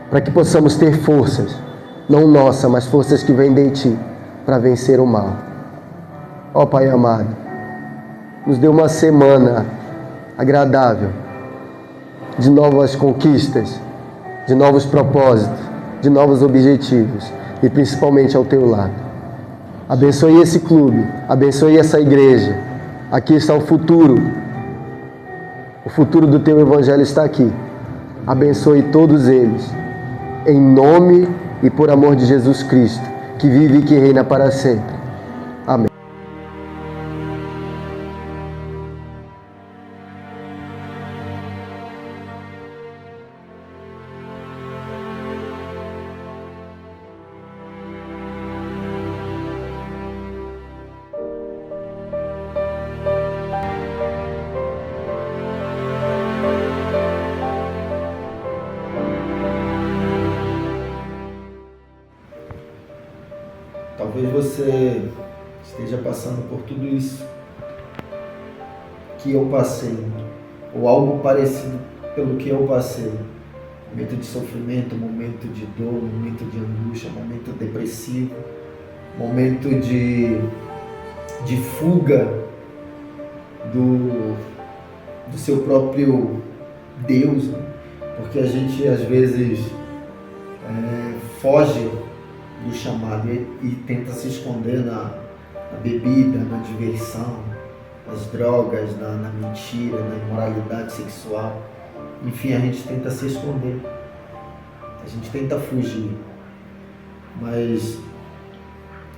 para que possamos ter forças, não nossa, mas forças que vêm de Ti, para vencer o mal. Ó Pai amado, nos dê uma semana agradável, de novas conquistas, de novos propósitos, de novos objetivos e principalmente ao Teu lado. Abençoe esse clube, abençoe essa igreja. Aqui está o futuro do Teu Evangelho está aqui. Abençoe todos eles, em nome e por amor de Jesus Cristo, que vive e que reina para sempre. Amém. Talvez você esteja passando por tudo isso que eu passei, ou algo parecido pelo que eu passei. Momento de sofrimento, momento de dor, momento de angústia, momento depressivo, momento de fuga do seu próprio Deus, né? Porque a gente às vezes foge do chamado e tenta se esconder na bebida, na diversão, nas drogas, na mentira, na imoralidade sexual. Enfim, a gente tenta se esconder, a gente tenta fugir, mas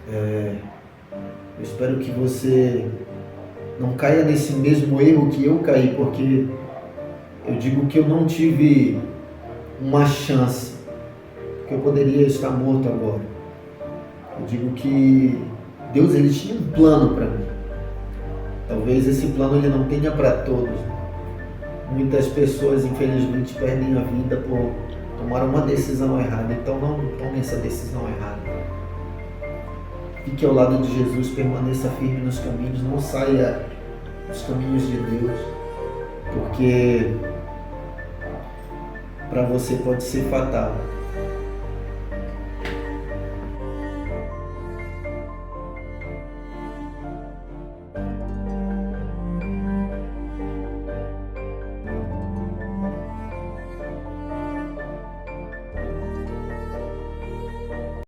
eu espero que você não caia nesse mesmo erro que eu caí, porque eu digo que eu não tive uma chance, que eu poderia estar morto agora. Eu digo que Deus, ele tinha um plano para mim. Talvez esse plano ele não tenha para todos. Muitas pessoas, infelizmente, perdem a vida por tomar uma decisão errada. Então não tome essa decisão errada. Fique ao lado de Jesus, permaneça firme nos caminhos, não saia dos caminhos de Deus, porque para você pode ser fatal.